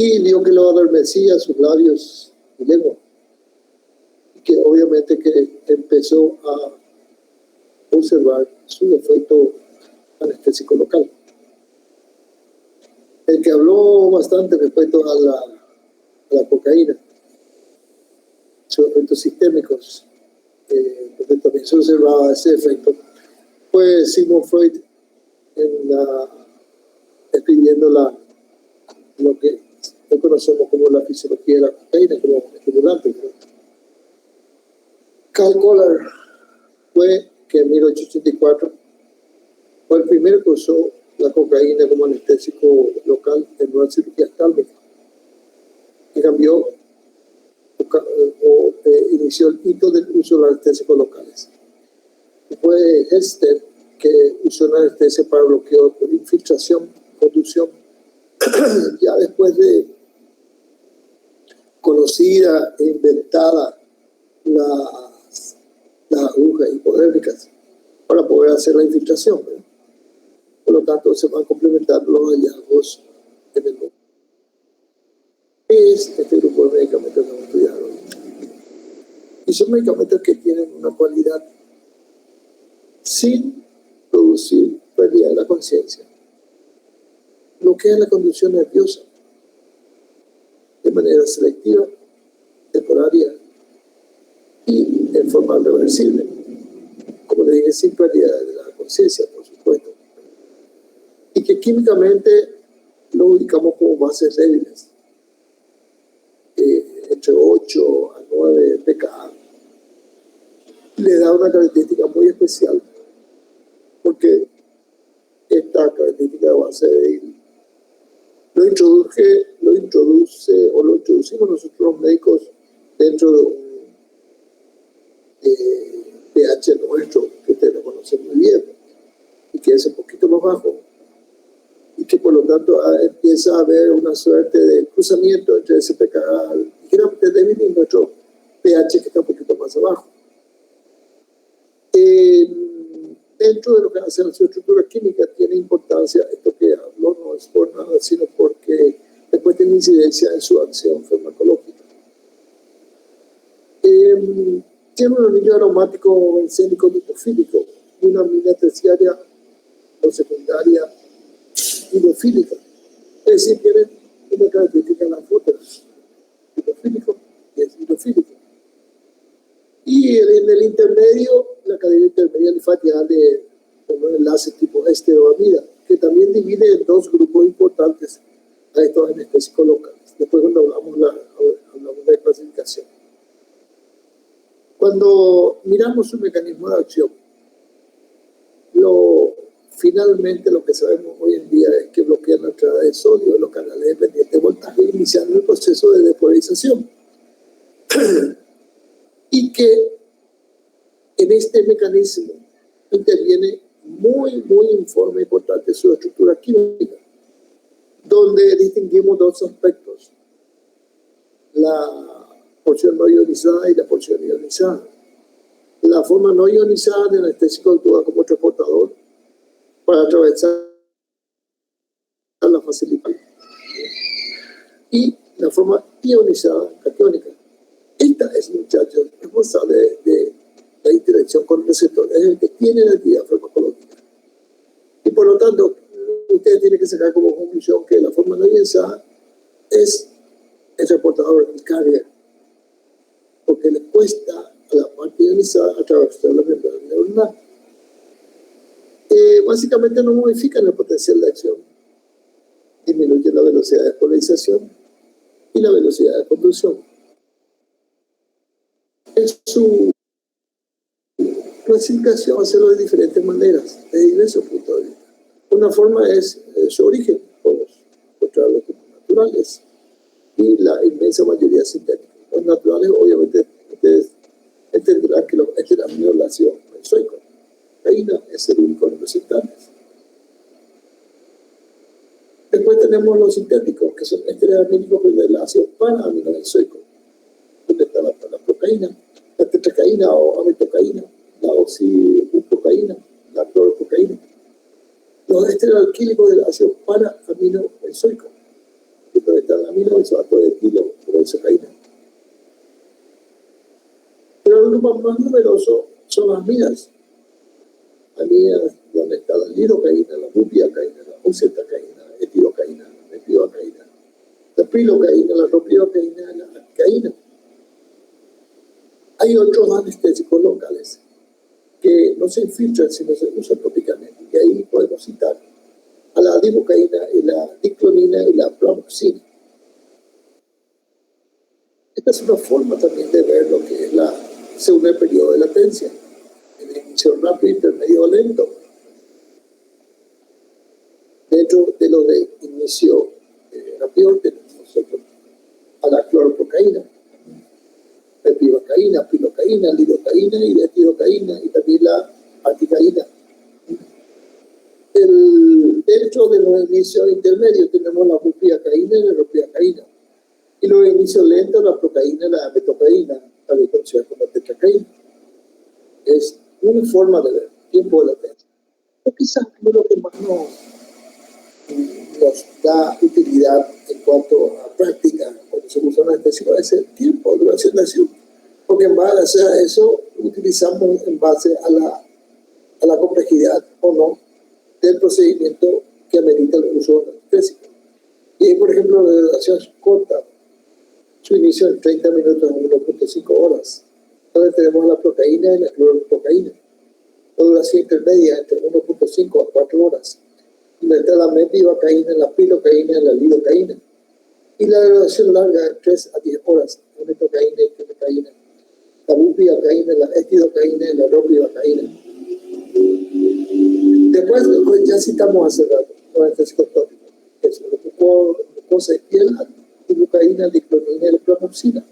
y vio que lo adormecía sus labios y lengua, y que obviamente que empezó a observar su efecto anestésico local. El que habló bastante respecto a la cocaína, sus efectos sistémicos, donde también se observaba ese efecto, fue Sigmund Freud, escribiendo lo que hoy conocemos como la fisiología de la cocaína, como estimulante, ¿no? Karl Kohler fue que en 1884 fue el primero que usó la cocaína como anestésico local en una cirugía tálmica, que cambió inició el hito del uso de los anestésicos locales. Fue Helsted que usó la anestesia para bloqueo por infiltración, conducción, ya después de conocida e inventada las agujas hipodérmicas para poder hacer la infiltración, ¿verdad? Por lo tanto, se van a complementar los hallazgos en el mundo. ¿Qué es este grupo de medicamentos que vamos a estudiar hoy? Y son medicamentos que tienen una cualidad sin producir pérdida de la conciencia. Bloquea la conducción nerviosa de manera selectiva, temporaria y en forma reversible. Como le dije, sin pérdida de la conciencia, por supuesto. Y que químicamente lo ubicamos como bases débiles, entre 8 a 9 pKa. Le da una característica muy especial, porque esta característica de base débil lo introducimos nosotros los médicos dentro de un pH nuestro, que ustedes lo conocen muy bien, y que es un poquito más bajo, y que por lo tanto empieza a haber una suerte de cruzamiento entre ese pKa ligeramente débil y nuestro pH que está un poquito más abajo. Dentro de lo que hace la estructura química tiene importancia esto que hablo, no es por nada, sino porque después tiene incidencia en su acción farmacológica. Tiene un anillo aromático bencénico lipofílico y una amina terciaria o secundaria hidrofílica. Es decir, tiene una característica en la fruta, lipofílico y es hidrofílico. Y en el intermedio, la cadena intermedia linfática de un enlace tipo esteroamida, que también divide en dos grupos importantes a estos anestésicos locales. Después cuando hablamos de clasificación. Cuando miramos su mecanismo de acción, finalmente lo que sabemos hoy en día es que bloquean la entrada de sodio en los canales dependientes de voltaje, iniciando el proceso de depolarización. Y que en este mecanismo interviene muy en forma importante su estructura química, donde distinguimos dos aspectos: la porción no ionizada y la porción ionizada. La forma no ionizada del anestésico actúa como transportador para atravesar la facilidad, y la forma ionizada, catiónica. Esta es, muchachos, responsable de la interacción con el receptor, es el que tiene la actividad farmacológica. Y por lo tanto, ustedes tienen que sacar como conclusión que la forma no ionizada es el transportador, el carrier, porque le cuesta a la parte ionizada atravesar la membrana neuronal. Básicamente no modifican el potencial de acción, disminuyen la velocidad de polarización y la velocidad de conducción. En su clasificación hacerlo de diferentes maneras, desde ese punto de vista. Una forma es su origen, podemos encontrarlo como naturales, y la inmensa mayoría sintéticos. Los naturales, obviamente, ustedes entenderán que es el aminoácido benzoico. La cocaína es el único representante. Después tenemos los sintéticos, que son estereoamínicos del ácido para-aminobenzoico, donde está la procaína, la tetracaína o ametocaína, la oxibuprocaína, la cloroprocaína. Los estereoalquílicos del ácido para-aminobenzoico, donde está la aminoácidos de etilo, proisocaína. Pero el grupo más numeroso son las amidas. Amidas donde está la lidocaína, la bupivacaína, la ocetacaína, la etilocaína, la mepivacaína, la pilocaína, la ropivacaína, la caína. Hay otros anestésicos locales que no se infiltran sino se usan tópicamente. Y ahí podemos citar a la divocaína, y la diclonina y la pramoxina. Esta es una forma también de ver lo que es según el periodo de latencia. El inicio rápido, intermedio o lento. Dentro de lo de inicio rápido tenemos nosotros a la cloroprocaína, mepivacaína, pilocaína, lidocaína y etilocaína y también la articaína. Dentro de los inicios intermedios tenemos la bupivacaína y la ropivacaína. Y los inicios lentos, la procaína y la metocaína, también conocida como tetracaína. Es una forma de ver tiempo de latencia. O quizás lo que más nos da utilidad en cuanto a práctica, cuando se usa una anestesia, es el tiempo, duración de acción. Porque en base a eso utilizamos en base a la complejidad o no del procedimiento que amerita el uso anestésico. Y ahí, por ejemplo, la duración corta, su inicio en 30 minutos en 1.5 horas, donde tenemos la procaína y la cloroprocaína. La duración intermedia entre 1.5 a 4 horas. Donde está la mepivacaína, la pilocaína y la lidocaína. Y la duración larga de 3 a 10 horas, la metocaína y pilocaína. La bupivacaína, la etilocaína y la ropivacaína. Después ya citamos hace rato los anestésicos tópicos. Eso, glucosa y piel, la ibucaína, la diclonina y la pramoxina.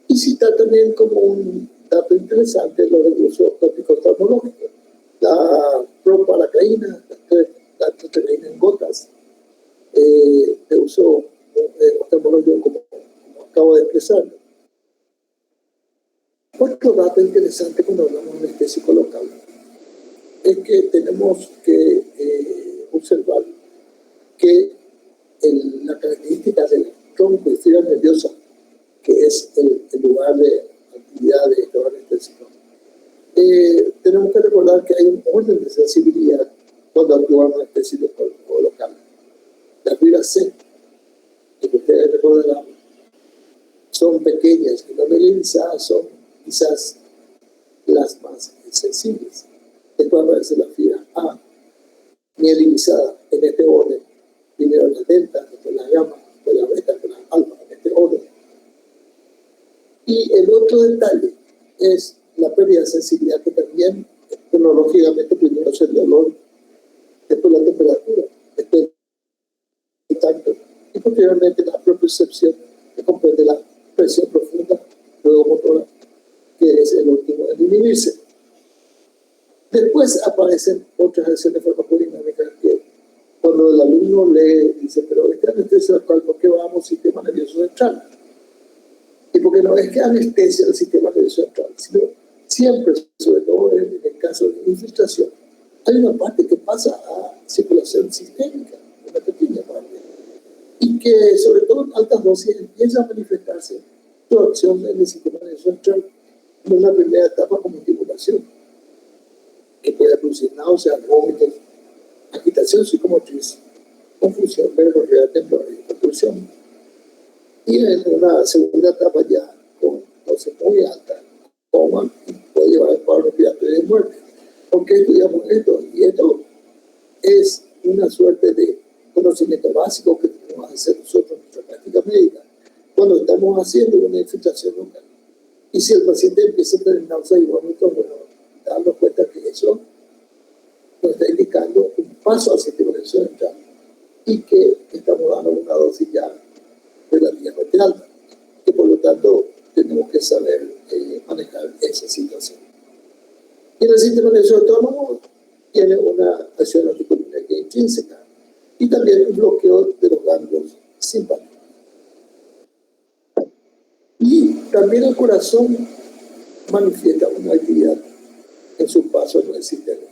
Y citar también como un dato interesante los recursos tópicos oftalmológicos. La propalacaína, la tetracaína en gotas, de uso oftalmológico como acabo de expresar. Otro dato interesante cuando hablamos de anestésico local es que tenemos que observar que la característica del tronco y fibra nerviosa, que es el lugar de actividad de estos anestésicos, tenemos que recordar que hay un orden de sensibilidad cuando actuamos anestésico local. Las fibras C, que ustedes recordarán, son pequeñas y no mielinizadas, son quizás las más sensibles. Después aparece la fibra A, mielinizada en este orden. Primero la delta, después la gamma, después la beta, después la alfa, en este orden. Y el otro detalle es la pérdida de sensibilidad, que también cronológicamente primero es el dolor, después la temperatura, después el tacto y posteriormente la propiocepción, que comprende la presión profunda, luego motora, que es el último en inhibirse. Después aparecen otras acciones farmacodinámicas que cuando el alumno lee, dice, pero este anestesia local, ¿por qué vamos al sistema nervioso central? Y porque no es que anestesia el sistema nervioso central, sino siempre, sobre todo en el caso de infiltración, hay una parte que pasa a circulación sistémica, una pequeña parte, y que sobre todo en altas dosis empieza a manifestarse su acción en el sistema nervioso central en una primera etapa como estimulación, que puede producir náuseas, vómitos, agitación psicomotriz, confusión, verborrea temporal y convulsión. Y en una segunda etapa ya con dosis muy alta, coma, puede llevar al paro respiratorio de muerte. ¿Por qué estudiamos esto? Y esto es una suerte de conocimiento básico que tenemos que hacer nosotros en nuestra práctica médica cuando estamos haciendo una infiltración local. Y si el paciente empieza a tener náuseas y vómitos, bueno, darnos cuenta que eso nos está indicando un paso al sistema nervioso central y que estamos dando una dosis ya relativamente alta, que por lo tanto tenemos que saber manejar esa situación. Y el sistema nervioso autónomo tiene una acción anticolinérgica intrínseca y también un bloqueo de los ganglios simpáticos. Y también el corazón manifiesta una actividad en su paso en el sistema.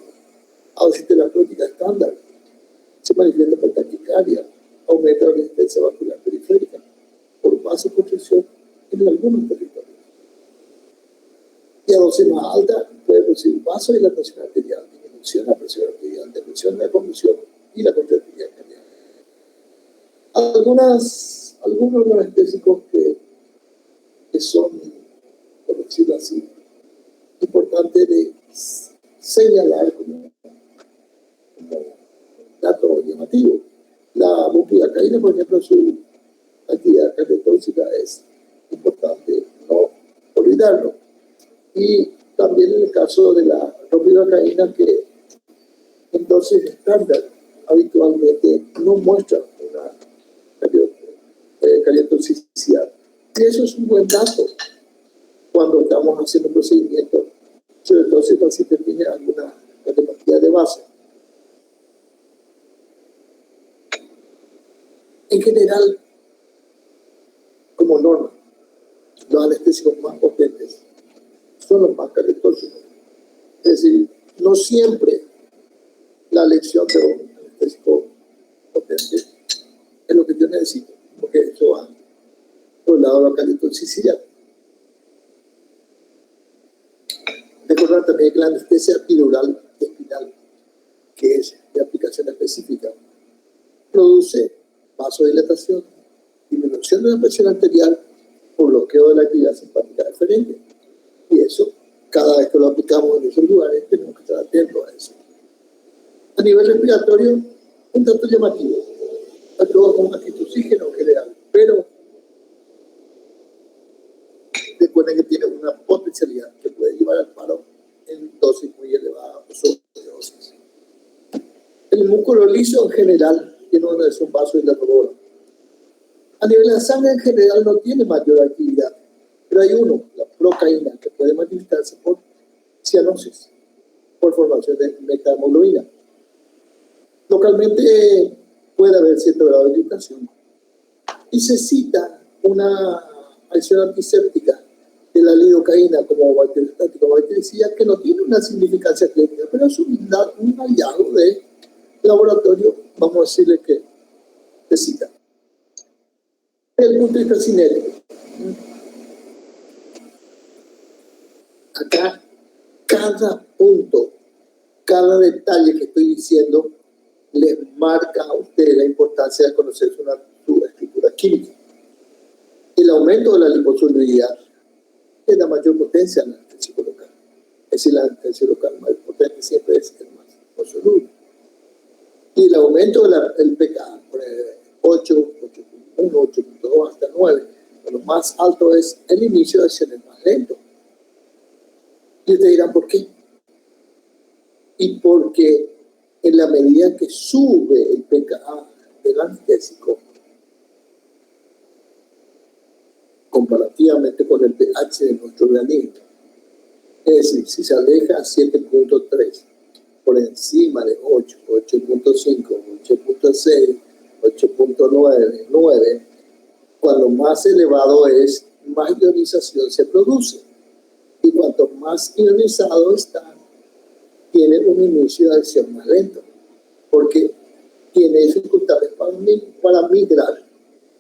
A dosis terapéutica estándar se manifiesta por taquicardia, aumenta la resistencia vascular periférica, presión en algunos territorios. Y a dosis más alta puede producir vasodilatación arterial, disminución de la presión arterial, depresión de la conducción y la contractilidad cardíaca. Algunos anestésicos que son, por decirlo así, importantes de señalar como dato llamativo. La bupivacaína, por ejemplo, su actividad cardiotóxica es importante no olvidarlo. Y también en el caso de la ropivacaína, que en dosis estándar habitualmente no muestra una cardiotoxicidad. Y eso es un buen dato cuando estamos haciendo procedimientos, sobre todo si el paciente tiene alguna cardiopatía de base. En general, como norma, los anestésicos más potentes son los más cardiotóxicos. Es decir, no siempre la elección de un anestésico potente es lo que yo necesito, porque eso va por el lado de la cardiotoxicidad. Recordar también que la anestesia epidural espinal, que es de aplicación específica, produce vasodilatación, disminución de la presión arterial por bloqueo de la actividad simpática deferente. Y eso, cada vez que lo aplicamos en esos lugares, tenemos que estar atentos a eso. A nivel respiratorio, un dato llamativo. Actúa con antioxígeno en general, pero recuerden que tiene una potencialidad que puede llevar al paro en dosis muy elevadas o sobredosis. El músculo liso en general tiene una de sus vasodilatadora. A nivel de la sangre en general no tiene mayor actividad, pero hay uno, la procaína, que puede manifestarse por cianosis, por formación de metahemoglobina. Localmente puede haber cierto grado de irritación y se una acción antiséptica de la lidocaína como bactericida que no tiene una significancia clínica, pero es un hallazgo de laboratorio, vamos a decirle que se cita. Desde el punto de vista cinético, acá cada punto, cada detalle que estoy diciendo les marca a ustedes la importancia de conocer su estructura química. El aumento de la liposolubilidad es la mayor potencia en el anestésio local. Es decir, el anestésio local más potente siempre es el más liposoluble. Y el aumento del pKa, por 8, 8.1, 8.2 hasta 9, lo más alto es el inicio de acciones más lento. Y ustedes dirán, ¿por qué? Y porque en la medida que sube el pKa del anestésico, comparativamente con el pH de nuestro organismo, es decir, si se aleja a 7.3, por encima de 8, 8.5, 8.6, 8.9, 9, cuando más elevado es, más ionización se produce. Y cuanto más ionizado está, tiene un inicio de acción más lento, porque tiene dificultades para migrar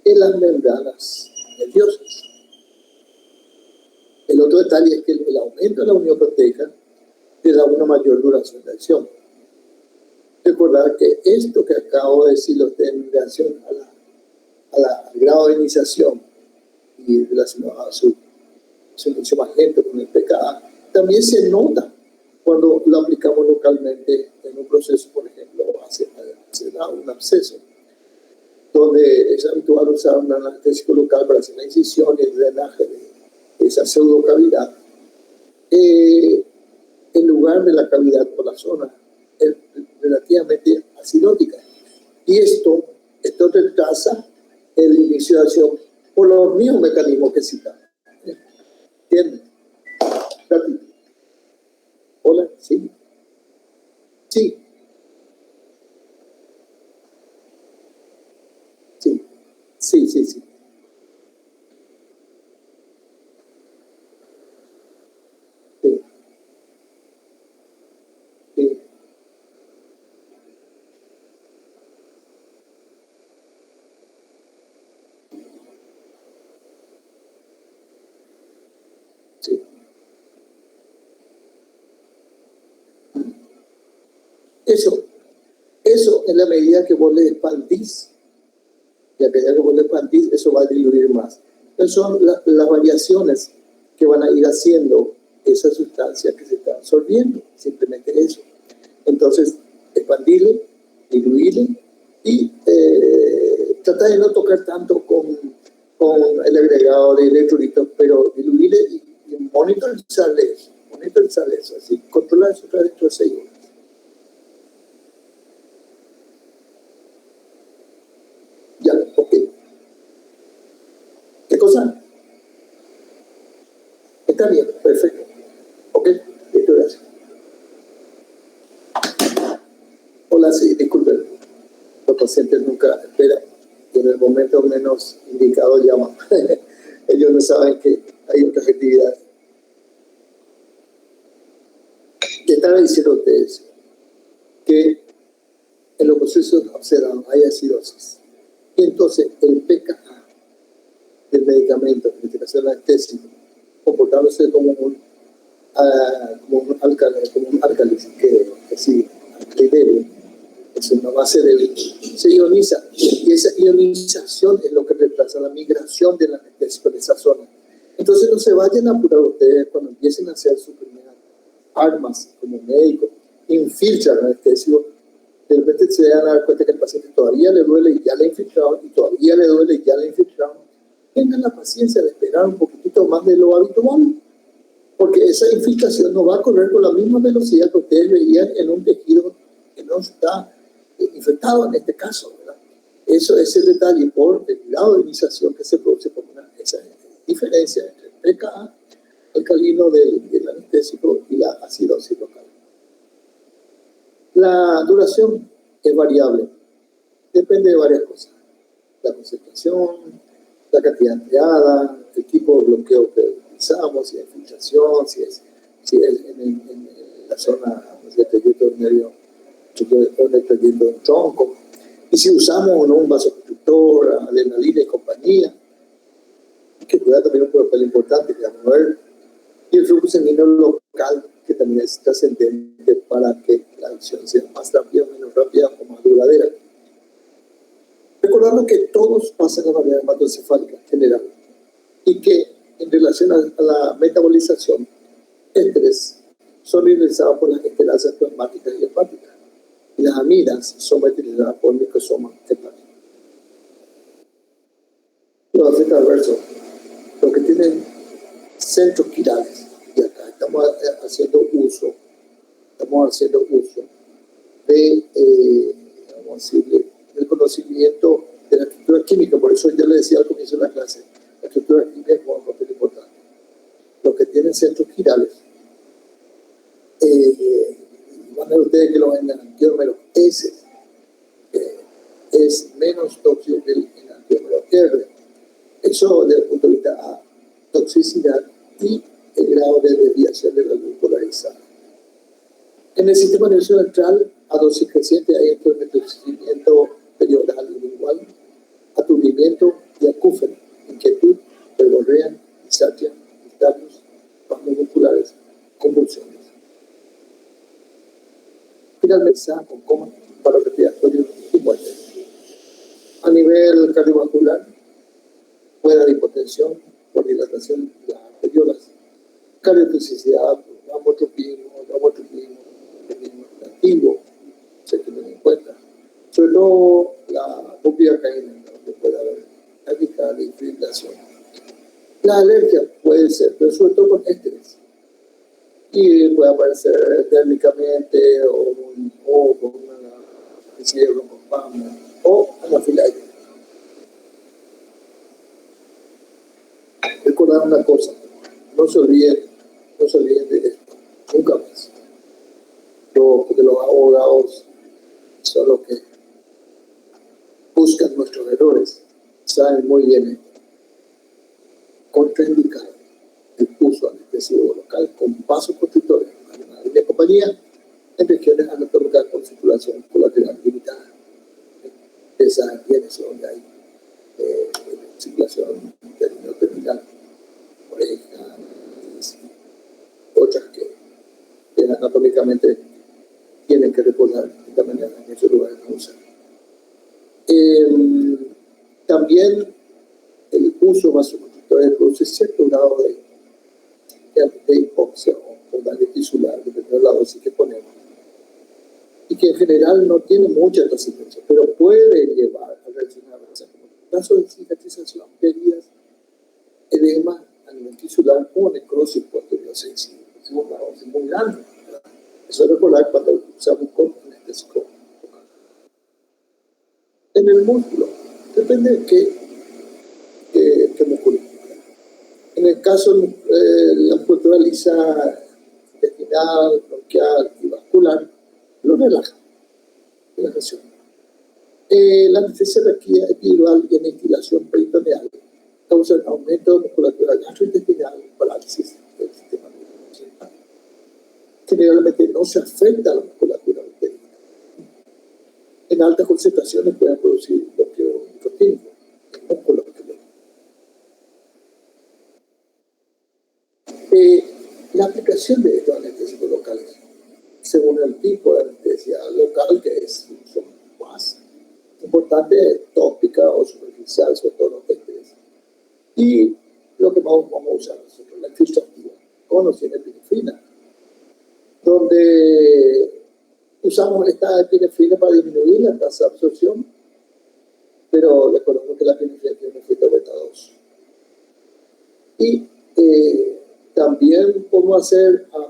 en las membranas nerviosas. El otro detalle es que el aumento de la unión proteica le da una mayor duración de acción. Recordar que esto que acabo de decir en relación al grado de iniciación y relacionado a su inicio más lento con el pKa, también se nota cuando lo aplicamos localmente en un proceso, por ejemplo, se da un absceso, donde es habitual usar un anestésico local para hacer la incisión y el drenaje de esa pseudocavidad. En lugar de la cavidad por la zona es relativamente acidótica. Y esto retrasa el inicio de acción por los mismos mecanismos que citamos. ¿Entienden? Ratito. Hola, sí. Sí. Sí. Sí, sí, sí. Sí. Sí. Eso en la medida que vos le expandís, y a medida que vos le expandís, eso va a diluir más. Entonces son las variaciones que van a ir haciendo esa sustancia que se está absorbiendo, simplemente eso. Entonces, expandirle, diluirle y tratar de no tocar tanto con el agregado de electrolitos, pero diluirle y monitorizarle eso, así, controlar eso dentro de 6 horas. Ya, ok. ¿Qué cosa? Está bien, perfecto. Ok, listo, gracias. Hola, sí, disculpen. Los pacientes nunca esperan y en el momento menos indicado llaman. Ellos no saben que hay otras actividades. ¿Qué estaba diciendo a ustedes? Que en los procesos observados hay acidosis. Y entonces el pKa del medicamento, en este caso el anestésico, comportándose como un álcali que sí, débil, es una base débil, se ioniza. Y esa ionización es lo que reemplaza la migración del anestésico en esa zona. Entonces no se vayan a apurar ustedes cuando empiecen a hacer sus primeras armas como médicos, infiltran el anestésico. De repente se van a dar cuenta que el paciente todavía le duele y ya le infiltraron, y todavía le duele y ya le infiltraron. Tengan la paciencia de esperar un poquitito más de lo habitual, porque esa infiltración no va a correr con la misma velocidad que ustedes veían en un tejido que no está infectado en este caso, ¿verdad? Eso es el detalle por el grado de ionización que se produce por esa diferencia entre el pKa alcalino del anestésico y la acidosis local. La duración es variable, depende de varias cosas: la concentración, la cantidad empleada, el tipo de bloqueo que utilizamos, si es filtración, si es en la zona del trayecto del nervio, el trayecto del tronco, y si usamos o no un vasoconstrictor, adrenalina y compañía, que juega también un papel importante, que vamos a ver, y el flujo sanguíneo local, que también es trascendente para que la acción sea más rápida, menos rápida o más duradera. Recordando que todos pasan a la manera hematoencefálica general y que en relación a la metabolización, estos son utilizados por las esтерasas plasmáticas y hepáticas, y las amidas son utilizadas por microsomas hepáticos. Los efectos adversos, los que tienen centros quirales, y acá estamos haciendo uso de, vamos a decirle, el conocimiento de la estructura química. Por eso yo le decía al comienzo de la clase, la estructura química es un papel importante. Los que tienen centros quirales, van a ver ustedes que los enantiómeros S es menos tóxico que el enantiómero R. Eso desde el punto de vista a toxicidad y el grado de desviación de la luz polarizada. En el sistema nervioso central, a dosis creciente hay entorpecimiento periodal igual, aturdimiento y acúfeno, inquietud, verborrea, disartria, nistagmus, espasmos musculares, convulsiones. Finalmente, con coma, paro respiratorio y muerte. A nivel cardiovascular, puede haber hipotensión por dilatación de las arteriolas, cardiotoxicidad, amotropismo activo, se tienen en cuenta. Sobre todo la bupivacaína, donde puede haber taquicardia y fibrilación. La alergia puede ser, pero sobre todo con ésteres. Y puede aparecer térmicamente o con una especie de broncoespasmo o anafilaxis. Recordar una cosa, no se olviden de esto, nunca más. Porque los abogados son los que buscan nuestros errores, saben muy bien esto. Contraindicar el uso anestesivo local con vasoconstrictores, adrenalina y compañía, en regiones anatómicas con circulación colateral limitada. Esas bienes donde hay circulación terminal, oreja, otras que anatómicamente tienen que recordar de esta manera en esos lugares no usar. También el uso vasodilatador produce cierto grado de hipoxia o daño tisular, dependiendo de la dosis que ponemos, y que en general no tiene mucha trascendencia, pero puede llevar a reaccionar en caso de cicatrización de heridas, edema a nivel tisular o necrosis posterior sensible. Es una dosis muy grande, ¿verdad? Eso es recordar cuando usamos con anestésico. En el músculo, depende de qué músculo. En el caso de la musculatura lisa, intestinal, bronquial y vascular, lo relaja. Relajación. La anestesia requerida epidural y aniquilación peritoneal causan aumento de musculatura gastrointestinal, parálisis del sistema nervioso. Generalmente no se afecta a la musculatura uterina. En altas concentraciones pueden producir bloqueo nicotínico en músculos uterinos. La aplicación de estos anestésicos locales, según el tipo de anestesia local que es, son más importantes, tópica o superficial, sobre todo los pectorales. Y lo que vamos a usar nosotros, la infiltrativa, con o sin epinefrina, donde usamos esta epinefrina para disminuir la tasa de absorción, pero recordemos que la epinefrina tiene un efecto beta 2. Y también podemos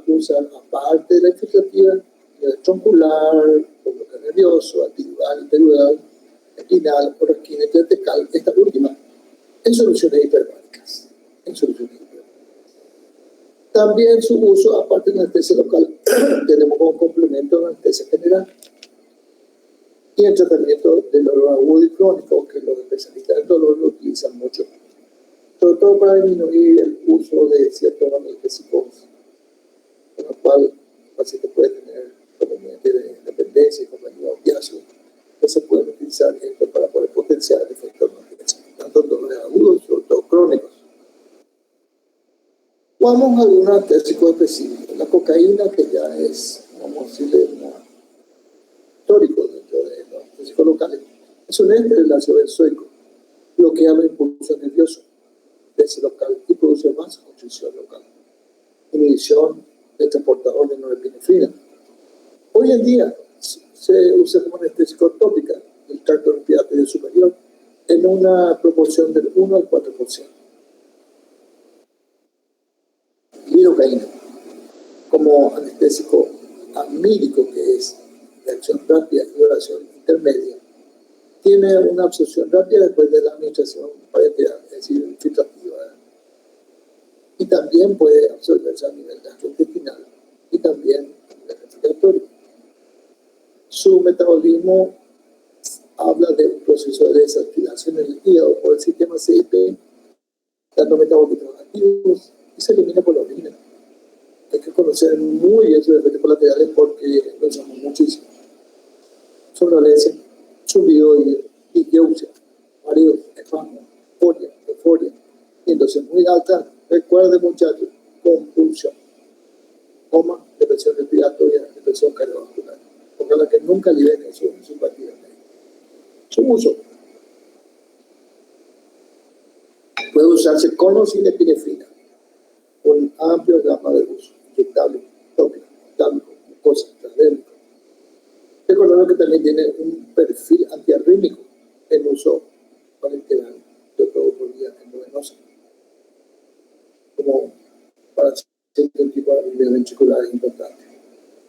usar, aparte de la infiltrativa, el troncular, el bloqueo nervioso, antidural, interural, espinal o resquina intertecal, esta última, en soluciones hiperbáricas. También su uso, aparte de la anestesia local, tenemos como complemento la anestesia general y el tratamiento del dolor agudo y crónico, que los especialistas del dolor lo utilizan mucho, sobre todo para disminuir el uso de ciertos analgésicos, con lo cual el paciente puede tener inconveniente de dependencia y compañía opiáceo, que se pueden utilizar esto para poder potenciar el efecto analgésico, tanto dolores agudos, sobre todo crónicos. Vamos a algunos anestésicos específicos. La cocaína, que ya es, vamos a decirle, histórico dentro de los anestésicos locales, es un ente del ácido benzoico, bloquea los impulsos nerviosos de ese local y produce vasoconstricción local, inhibición del transportador de norepinefrina. Hoy en día se usa como anestésico tópica del tracto respiratorio superior en una proporción del 1 al 4%. Lidocaína, como anestésico amílico, que es de acción rápida y duración intermedia, tiene una absorción rápida después de la administración parenteral, es decir, infiltrativa, y también puede absorberse a nivel gastrointestinal y también a nivel respiratorio. Su metabolismo habla de un proceso de desalquilación en el hígado por el sistema CIP, dando metabolitos activos, y se elimina por la orina. Hay que conocer muy bien sus efectos colaterales porque lo usamos muchísimo. Somnolencia, zumbido y diqueusia, mareos, espasmo, euforia, y entonces muy alta. Recuerde, muchachos, compulsión, coma, depresión respiratoria, depresión cardiovascular. Porque a la que nunca liberen eso en su partida médica. Su uso puede usarse con o sin epinefrina, con amplio gama de uso, inyectable, tópico, tablo, mucosa, transdérmico. Recordando que también tiene un perfil antiarrítmico en uso parenteral, de todo por vía endovenosa, como para cierto tipo de arritmia ventricular importante.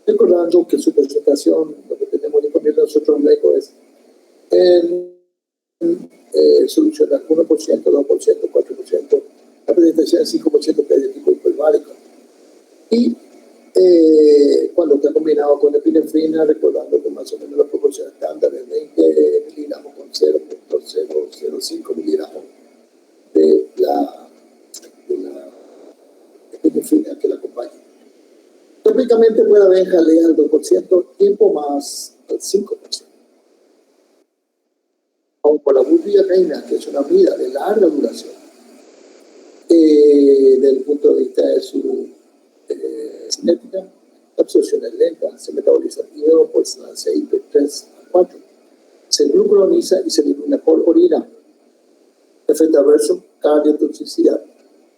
Recordando que su presentación, lo que tenemos disponible nosotros médicos es en solucionar 1%, 2%, 4%, la presentación es 5% pediátrico hiperbárico. Y cuando está combinado con epinefrina, recordando que más o menos la proporción estándar es 20 miligramos con 0.005 miligramos de la epinefrina que la acompaña. Tópicamente puede haber jalea al 2%, tiempo más al 5%. Aún por la bupivacaína, que es una amida de larga duración, desde el punto de vista de su cinética, La absorción es lenta, se metaboliza rápido, pues la CIP3 a 4. Se glucuroniza y se elimina por orina. Efecto adverso, cardiotoxicidad,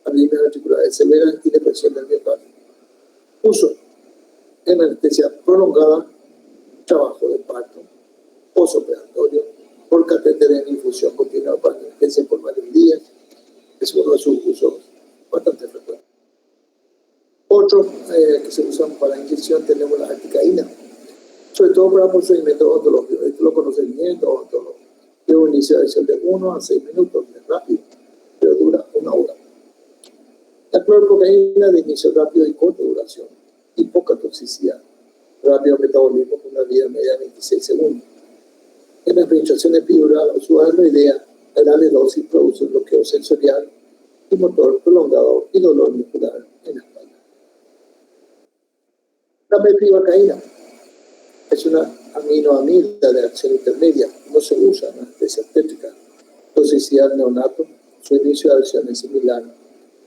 arritmias ventriculares severas y depresión del miocardio. Uso en anestesia prolongada, trabajo de parto, posoperatorio, por catéter en infusión continua para anestesia por varios días. Es uno de sus usos bastante frecuentes. Otro que se usan para inyección tenemos la articaína, sobre todo para procedimientos odontológicos. Esto lo conocen bien los odontólogos. Tiene un inicio de acción de 1 a 6 minutos, es rápido, pero dura 1 hora. La clorprocaína de inicio rápido y corta duración y poca toxicidad. Rápido metabolismo con una vida media de 26 segundos. En la administración epidural o subarachnoidea, la grande dosis produce un bloqueo sensorial y motor prolongado y dolor muscular en la espalda. La mepivacaína es una aminoamida de acción intermedia, no se usa en anestesia obstétrica. Toxicidad neonato, su inicio de acción es similar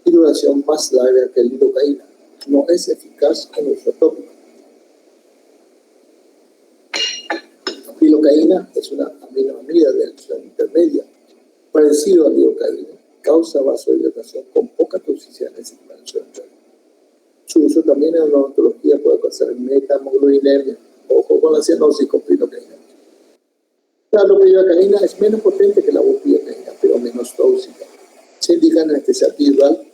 y duración más larga que el lidocaína. No es eficaz en uso tópico. La lidocaína es una aminoamida de acción intermedia, parecido a lidocaína, causa vasodilatación con poca toxicidad en el sistema nervioso. Su uso también en la odontología puede causar metamoglobinemia. Ojo con la cianosis con lidocaína. La bupivacaína es menos potente que la bupivacaína, pero menos tóxica. Se indica en anestesia epidural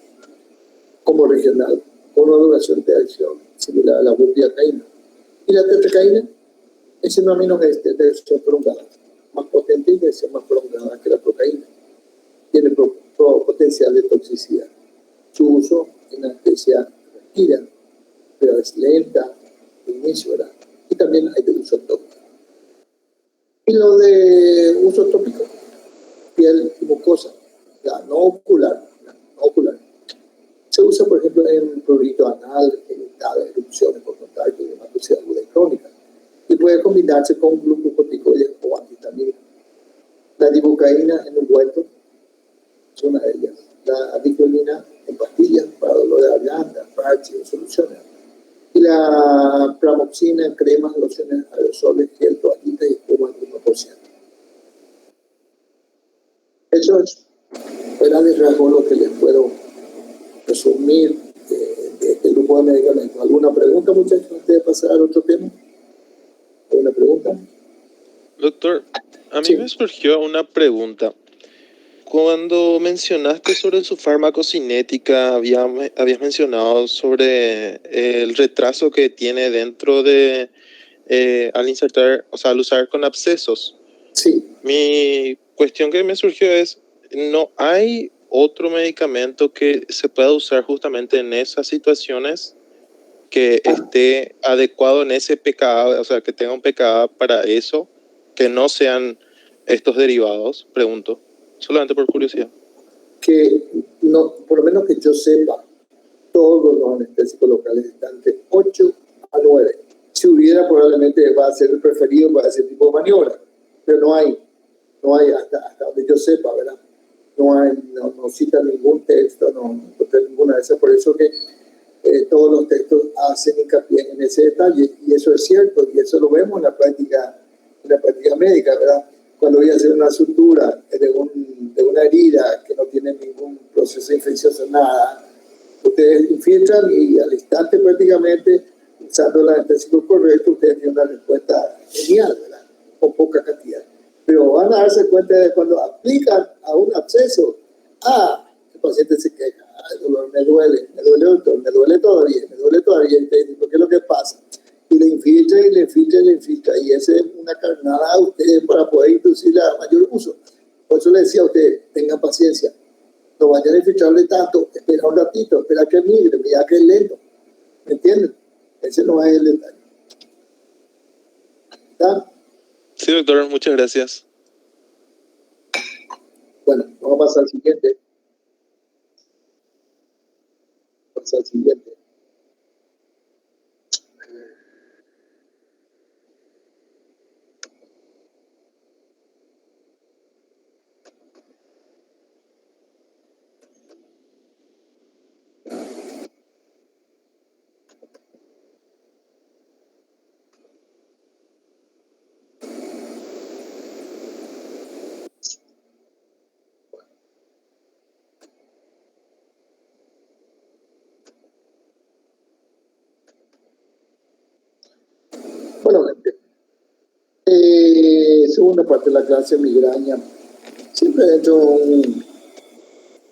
como regional, con una duración de acción similar a la bupivacaína. Y la tetracaína es un aminoácido de acción prolongada, más potente y de acción más prolongada que la procaína. Tiene potencial de toxicidad. Su uso en anestesia respira, pero es lenta, de inicio, ¿verdad? Y también hay de uso tópico. Y lo de uso tópico, piel y mucosa, la no ocular, se usa, por ejemplo, en prurito anal, genital, erupciones por contacto y hematosis aguda y crónica. Y puede combinarse con glucocorticoides o antihistamínicos. La dibucaína en ungüento es una de ellas. La adiclonina en pastillas para dolor de garganta, parches o soluciones. Y la pramoxina en cremas, lociones, aerosoles, gel, toallitas y espuma al 1%. Eso es grandes rasgos lo que les puedo resumir de este grupo de medicamentos. ¿Alguna pregunta, muchachos, antes de pasar al otro tema? ¿Alguna pregunta? Doctor, a mí Sí. me surgió una pregunta. Cuando mencionaste sobre su farmacocinética, habías mencionado sobre el retraso que tiene dentro de al insertar, o sea, al usar con abscesos. Sí. Mi cuestión que me surgió es, ¿no hay otro medicamento que se pueda usar justamente en esas situaciones que esté adecuado en ese pKa, o sea, que tenga un pKa para eso, que no sean estos derivados? Pregunto, solamente por curiosidad. Que no, por lo menos que yo sepa, todos los anestésicos locales están de 8 a 9. Si hubiera, probablemente va a ser el preferido para ese tipo de maniobra, pero no hay hasta donde yo sepa, ¿verdad? No cita ningún texto, no encontré ninguna de esas, por eso que todos los textos hacen hincapié en ese detalle, y eso es cierto, y eso lo vemos en la práctica médica, ¿verdad? Cuando voy a hacer una sutura de una herida que no tiene ningún proceso infeccioso, nada, ustedes infiltran y al instante prácticamente, usando el anestésico correcto, ustedes tienen una respuesta genial, ¿verdad? Con poca cantidad. Pero van a darse cuenta de cuando aplican a un absceso, el paciente se queja, el dolor me duele, doctor, me duele todavía, ¿qué es lo que pasa? Y le infiltra, y esa es una carnada a ustedes para poder inducirle a mayor uso. Por eso le decía a ustedes, tengan paciencia, no vayan a infiltrarle tanto, espera un ratito, espera que migre, mira que es lento, ¿me entienden? Ese no es el detalle. ¿Está? Sí, doctor, muchas gracias. Bueno, vamos a pasar al siguiente. segunda parte de la clase, migraña, siempre dentro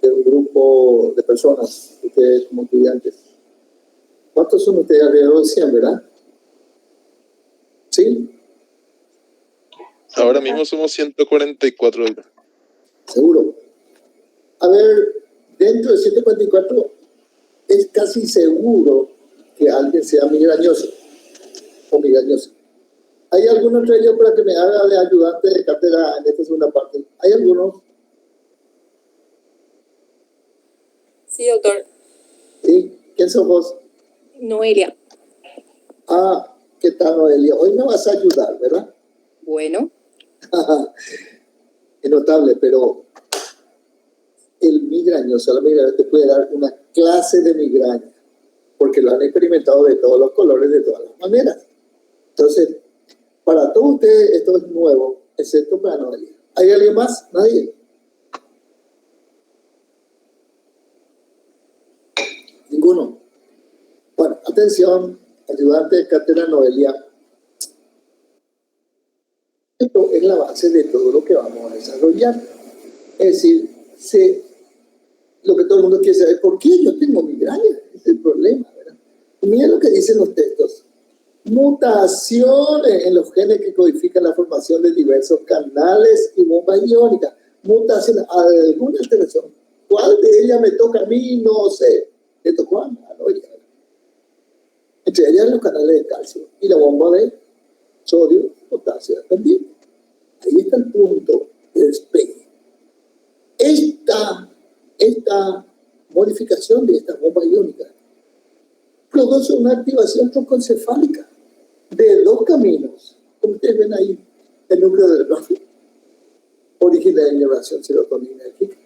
de un grupo de personas, ustedes como estudiantes. ¿Cuántos son ustedes? Alrededor de 100, ¿verdad? ¿Sí? Ahora mismo somos 144. Seguro. A ver, dentro de 144 es casi seguro que alguien sea migrañoso o migrañosa. ¿Hay alguno entre ellos para que me haga de ayudante de cátedra en esta segunda parte? ¿Hay algunos? Sí, doctor. ¿Sí? ¿Quién sos vos? Noelia. Ah, ¿qué tal, Noelia? Hoy me vas a ayudar, ¿verdad? Bueno. Es notable, pero el migrañoso, la migraña te puede dar una clase de migraña, porque lo han experimentado de todos los colores, de todas las maneras. Entonces, para todos ustedes esto es nuevo, excepto para Noelia. ¿Hay alguien más? ¿Nadie? Ninguno. Bueno, atención, ayudante de cátedra Noelia. Esto es la base de todo lo que vamos a desarrollar. Es decir, lo que todo el mundo quiere saber, ¿por qué yo tengo migraña? Es el problema, ¿verdad? Y mira lo que dicen los textos. Mutaciones en los genes que codifican la formación de diversos canales y bombas iónicas. Mutaciones, alguna alteración. ¿Cuál de ellas me toca a mí? No sé. ¿Le tocó a Noelia? Entre ellas los canales de calcio y la bomba de sodio, potasio también. Ahí está el punto de despegue. Esta modificación de estas bombas iónicas produce una activación troncoencefálica de dos caminos. Como ustedes ven ahí, el núcleo del gráfico origina la inervación serotoninérgica.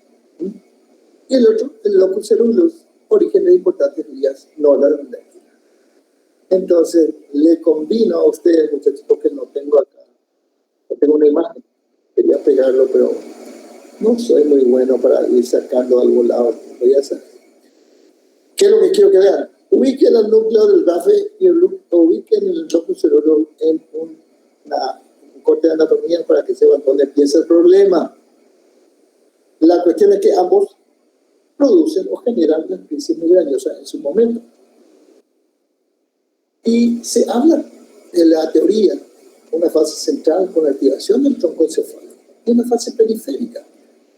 Y el otro, el locus ceruleus, origina importantes vías noradrenérgicas. Entonces, le combino a ustedes, muchachos, porque no tengo acá, no tengo una imagen. Quería pegarlo, pero no soy muy bueno para ir sacando a algún lado. Voy a hacer. ¿Qué es lo que quiero que vean? Ubiquen el núcleo del RAFE y ubiquen el locus ceruleus en un corte de anatomía para que sepan dónde empieza el problema. La cuestión es que ambos producen o generan las crisis migrañosas en su momento. Y se habla de la teoría, una fase central con la activación del tronco encefálico y una fase periférica,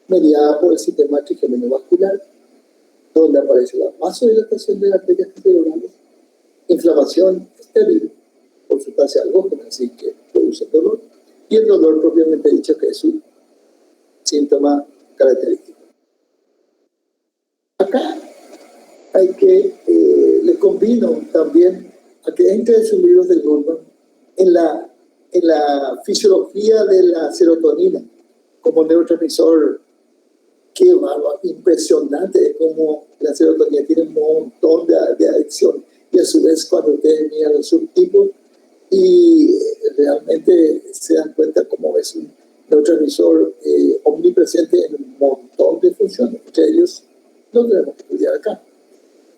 mediada por el sistema trigémino vascular, donde aparece la vasodilatación de las arterias cerebrales, inflamación estéril por sustancia alógena, así que produce dolor, y el dolor propiamente dicho que es su síntoma característico. Acá hay que, le combino también a que entre en sus libros de Goldman en la fisiología de la serotonina como neurotransmisor. Qué bárbaro, impresionante cómo la serotonina tiene un montón de adicción. Y a su vez, cuando ustedes miran los subtipos y realmente se dan cuenta cómo es un neurotransmisor omnipresente en un montón de funciones. Entre ellos, lo tenemos que estudiar acá.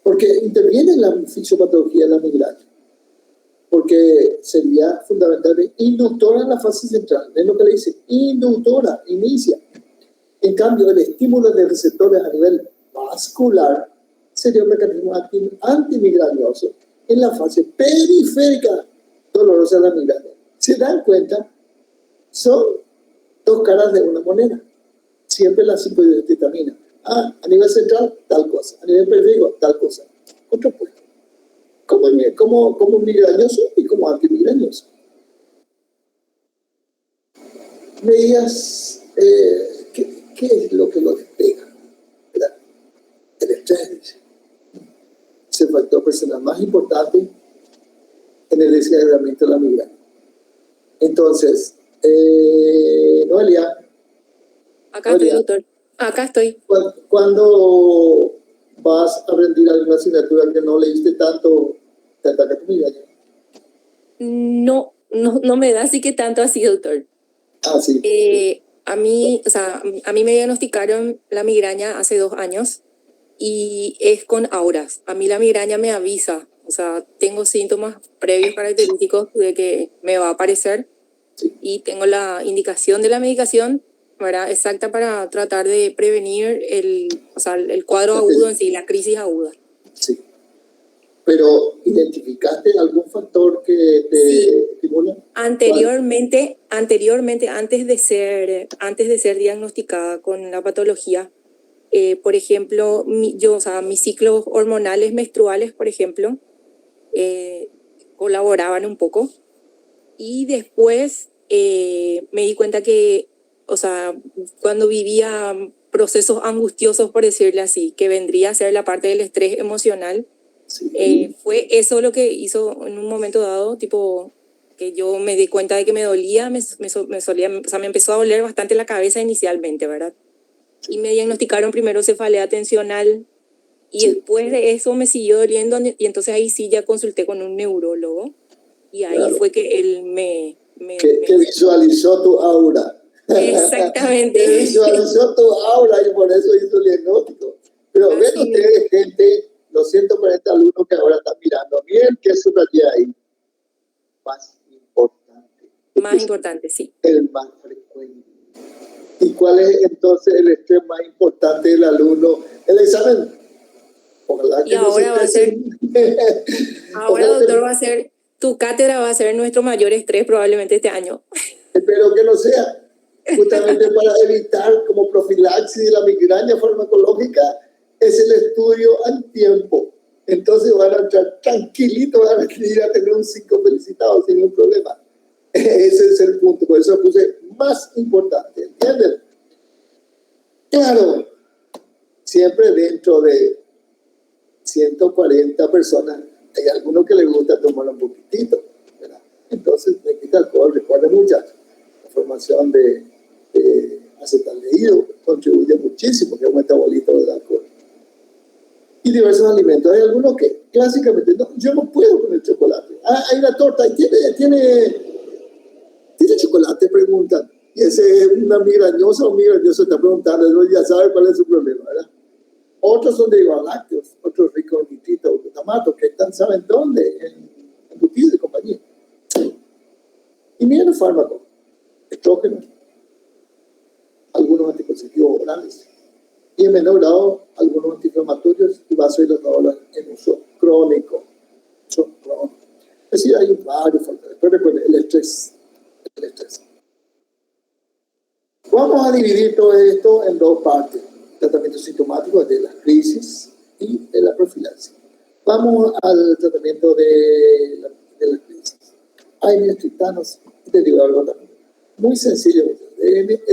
Porque interviene en la fisiopatología de la migraña. Porque sería fundamentalmente inductora en la fase central. ¿Ven lo que le dice? Inductora, inicia. En cambio, el estímulo de receptores a nivel vascular sería un mecanismo antimigrañoso en la fase periférica dolorosa de la migraña. ¿Se dan cuenta? Son dos caras de una moneda. Siempre la 5-hidroxitamina. A nivel central, tal cosa. A nivel periférico, tal cosa. Contrapuesto. Como migrañoso y como antimigrañoso. Veías ¿qué es lo que lo despega? El estrés. Es el factor personal más importante en el desencadenamiento de la migraña. Entonces, Noelia. Acá estoy, doctor. Acá estoy. ¿Cuándo vas a rendir alguna asignatura que no leíste tanto, te ataca tu migraña? No me da así que tanto así, doctor. Sí. A mí me diagnosticaron la migraña hace 2 años y es con auras. A mí la migraña me avisa, tengo síntomas previos característicos de que me va a aparecer Sí. y tengo la indicación de la medicación, ¿verdad?, exacta para tratar de prevenir o sea, el cuadro agudo en sí, la crisis aguda. Sí. Pero, ¿identificaste algún factor que te Sí. estimula? Anteriormente, antes de ser diagnosticada con la patología, por ejemplo, o sea, mis ciclos hormonales menstruales, por ejemplo, colaboraban un poco. Y después me di cuenta que, o sea, cuando vivía procesos angustiosos, por decirle así, que vendría a ser la parte del estrés emocional, Sí. fue eso lo que hizo en un momento dado, tipo, que yo me di cuenta de que me dolía, me empezó a doler bastante la cabeza inicialmente, ¿verdad? Y me diagnosticaron primero cefalea tensional y Sí. después de eso me siguió doliendo y entonces ahí sí ya consulté con un neurólogo y ahí Claro. fue que él que visualizó tu aura. Exactamente. Que visualizó tu aura y por eso hizo el diagnóstico. Pero ven Así ustedes, gente, lo siento por este alumno que ahora está mirando. Miren qué subrayé ahí. Más importante. más importante, sí. El más frecuente. ¿Y cuál es entonces el estrés más importante del alumno? El examen. Ojalá que Y ahora no va a ser, ahora doctor, tu cátedra va a ser nuestro mayor estrés probablemente este año. Espero que no sea. Justamente para evitar como profilaxis de la migraña farmacológica es el estudio al tiempo. Entonces van a entrar tranquilitos, van a ir a tener un 5 felicitado sin ningún problema. Ese es el punto, por eso puse más importante, ¿entienden? Claro, siempre dentro de 140 personas hay algunos que les gusta tomar un poquitito, ¿verdad? Entonces me quita alcohol, recuerden muchachos, la formación de acetaldehído contribuye muchísimo que es un metabolito del alcohol. Y diversos alimentos. Hay algunos que clásicamente no, yo no puedo con el chocolate. Hay una torta y tiene chocolate, preguntan. Y ese es una migrañosa o migrañoso está preguntando, eso ya sabe cuál es su problema, ¿verdad? Otros son derivados lácteos, otros ricos en nitrito, glutamato, que están, ¿saben dónde? En embutidos de compañía. Y miren los fármacos, estrógenos, algunos anticonceptivos orales, y en menor grado algunos antiinflamatorios y vasodilatadores en uso crónico. Es decir, hay varios factores, pero recuerden, el estrés. Vamos a dividir todo esto en dos partes: tratamiento sintomático de las crisis y de la profilaxis. Vamos al tratamiento de las crisis. Hay triptanos y derivados también. Muy sencillo.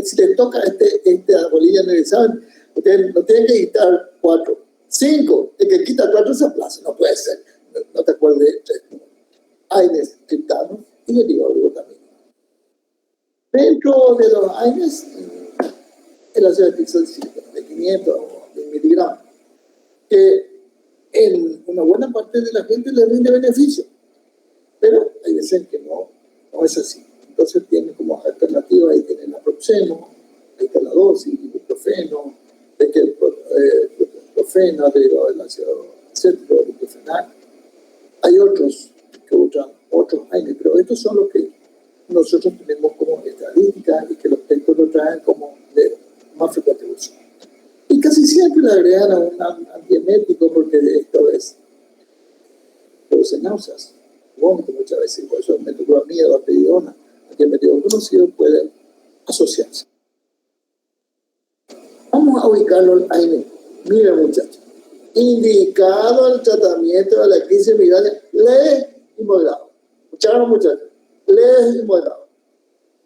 Si les toca esta bolilla en el examen, ustedes no tienen que quitar 4, 5. El que quita 4 se aplaza. No puede ser. No te acuerdes de 3. Hay triptanos y derivados también. Dentro de los AINES, el ácido de 500 o de miligramos, que en una buena parte de la gente le rinde beneficio, pero hay veces que no es así. Entonces tienen como alternativa, ahí tienen naproxeno, ahí está la dosis, ibuprofeno, ibuprofeno derivado del ácido acético, diclofenac. Hay otros que usan otros AINES, pero estos son los que nosotros tenemos como estadística y que los textos lo traen como de más frecuente uso. Y casi siempre le agregan a un antiemético porque esto produce náuseas, vómito muchas veces, por eso metoclopramida o aspidona, antieméticos conocidos pueden asociarse. Vamos a ubicarlo al AINE. Miren muchachos, indicado el tratamiento de la crisis migraña leve y moderado. ¿Escucharon muchachos? Leve y moderado.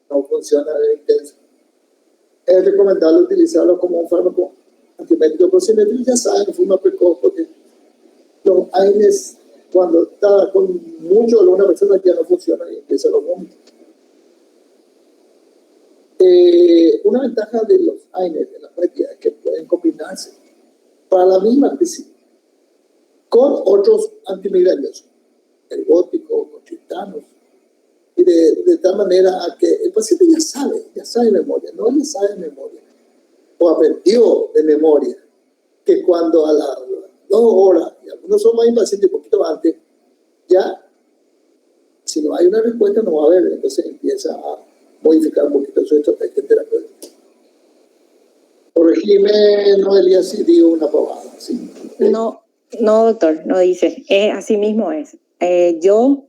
No funciona de intenso. Es recomendable utilizarlo como un fármaco antiemético prosimétrico, ya saben, de forma precoz, porque los AINES, cuando está con mucho dolor una persona, ya no funciona y empieza los vómitos. Una ventaja de los AINES, de la práctica, es que pueden combinarse para la misma crisis con otros antimigrañosos, ergóticos, con triptanos, y de tal manera a que el paciente ya sabe de memoria, no le sabe de memoria, o aprendió de memoria, que cuando a las 2 horas, y algunos son más impacientes un poquito antes, ya si no hay una respuesta, no va a haber. Entonces empieza a modificar un poquito su estrategia terapéutica. Corregime, Noelia, si digo una pavada. ¿Sí? No, no, doctor, no dice. Así mismo es. Yo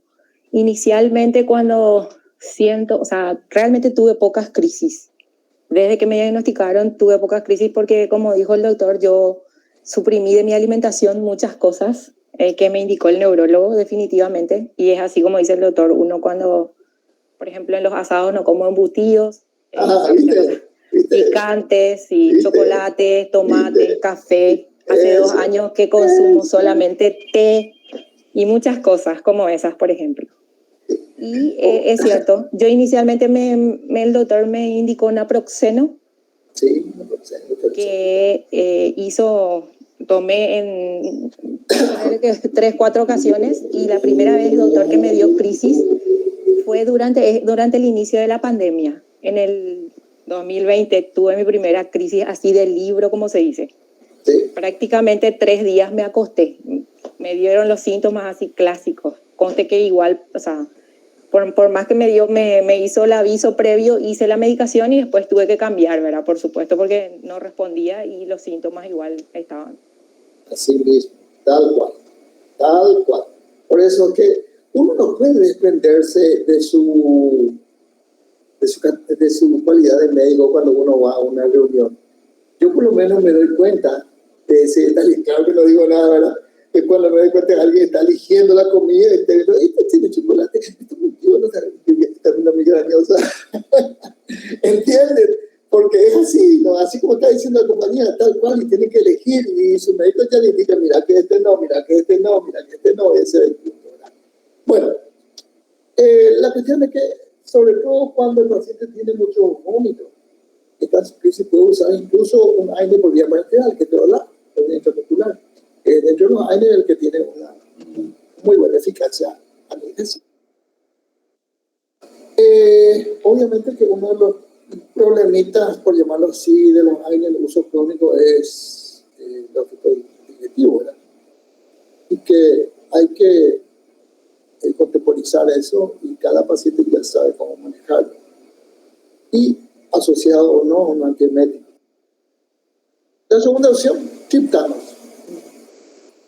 inicialmente cuando siento, o sea, realmente tuve pocas crisis. Desde que me diagnosticaron tuve pocas crisis porque, como dijo el doctor, yo suprimí de mi alimentación muchas cosas que me indicó el neurólogo definitivamente. Y es así como dice el doctor, uno cuando, por ejemplo, en los asados no como embutidos, ¿Viste? picantes y ¿Viste? chocolate, tomate, ¿Viste? café. Hace Eso. 2 años que consumo solamente té y muchas cosas como esas, por ejemplo. Y es cierto, yo inicialmente el doctor me indicó naproxeno, Sí, que tomé en 3, 4 ocasiones, y la primera vez, doctor, que me dio crisis fue durante el inicio de la pandemia. En el 2020 tuve mi primera crisis así de libro, como se dice. Sí. Prácticamente 3 días me acosté. Me dieron los síntomas así clásicos. Conste que igual, o sea, por más que me hizo el aviso previo, hice la medicación y después tuve que cambiar, ¿verdad? Por supuesto, porque no respondía y los síntomas igual estaban. Así mismo, tal cual, tal cual. Por eso que uno no puede desprenderse de su cualidad de médico cuando uno va a una reunión. Yo por lo menos me doy cuenta de ese detalle, claro que no digo nada, ¿verdad? Que cuando me doy cuenta que alguien está eligiendo la comida, este tiene chocolate, esto contigo no sabe, está una migrañosa. ¿Entienden? Porque es así, ¿no? Así como está diciendo la compañía, tal cual, y tiene que elegir, y su médico ya le indica, mira que este no, mira que este no, mira que este no, ese es el punto, ¿verdad? Bueno, la cuestión es que, sobre todo cuando el paciente tiene mucho vómito, esta crisis puede usar incluso un AINE por vía parenteral, que te va a dar, por vía intramuscular. Dentro de los AINE, el que tiene una muy buena eficacia analgésica. Obviamente que uno de los problemitas, por llamarlo así, de los AINE, el uso crónico es el efecto digestivo, ¿verdad? Y que hay que contemporizar eso, y cada paciente ya sabe cómo manejarlo. Y asociado o no a un antiemético. La segunda opción, triptanos.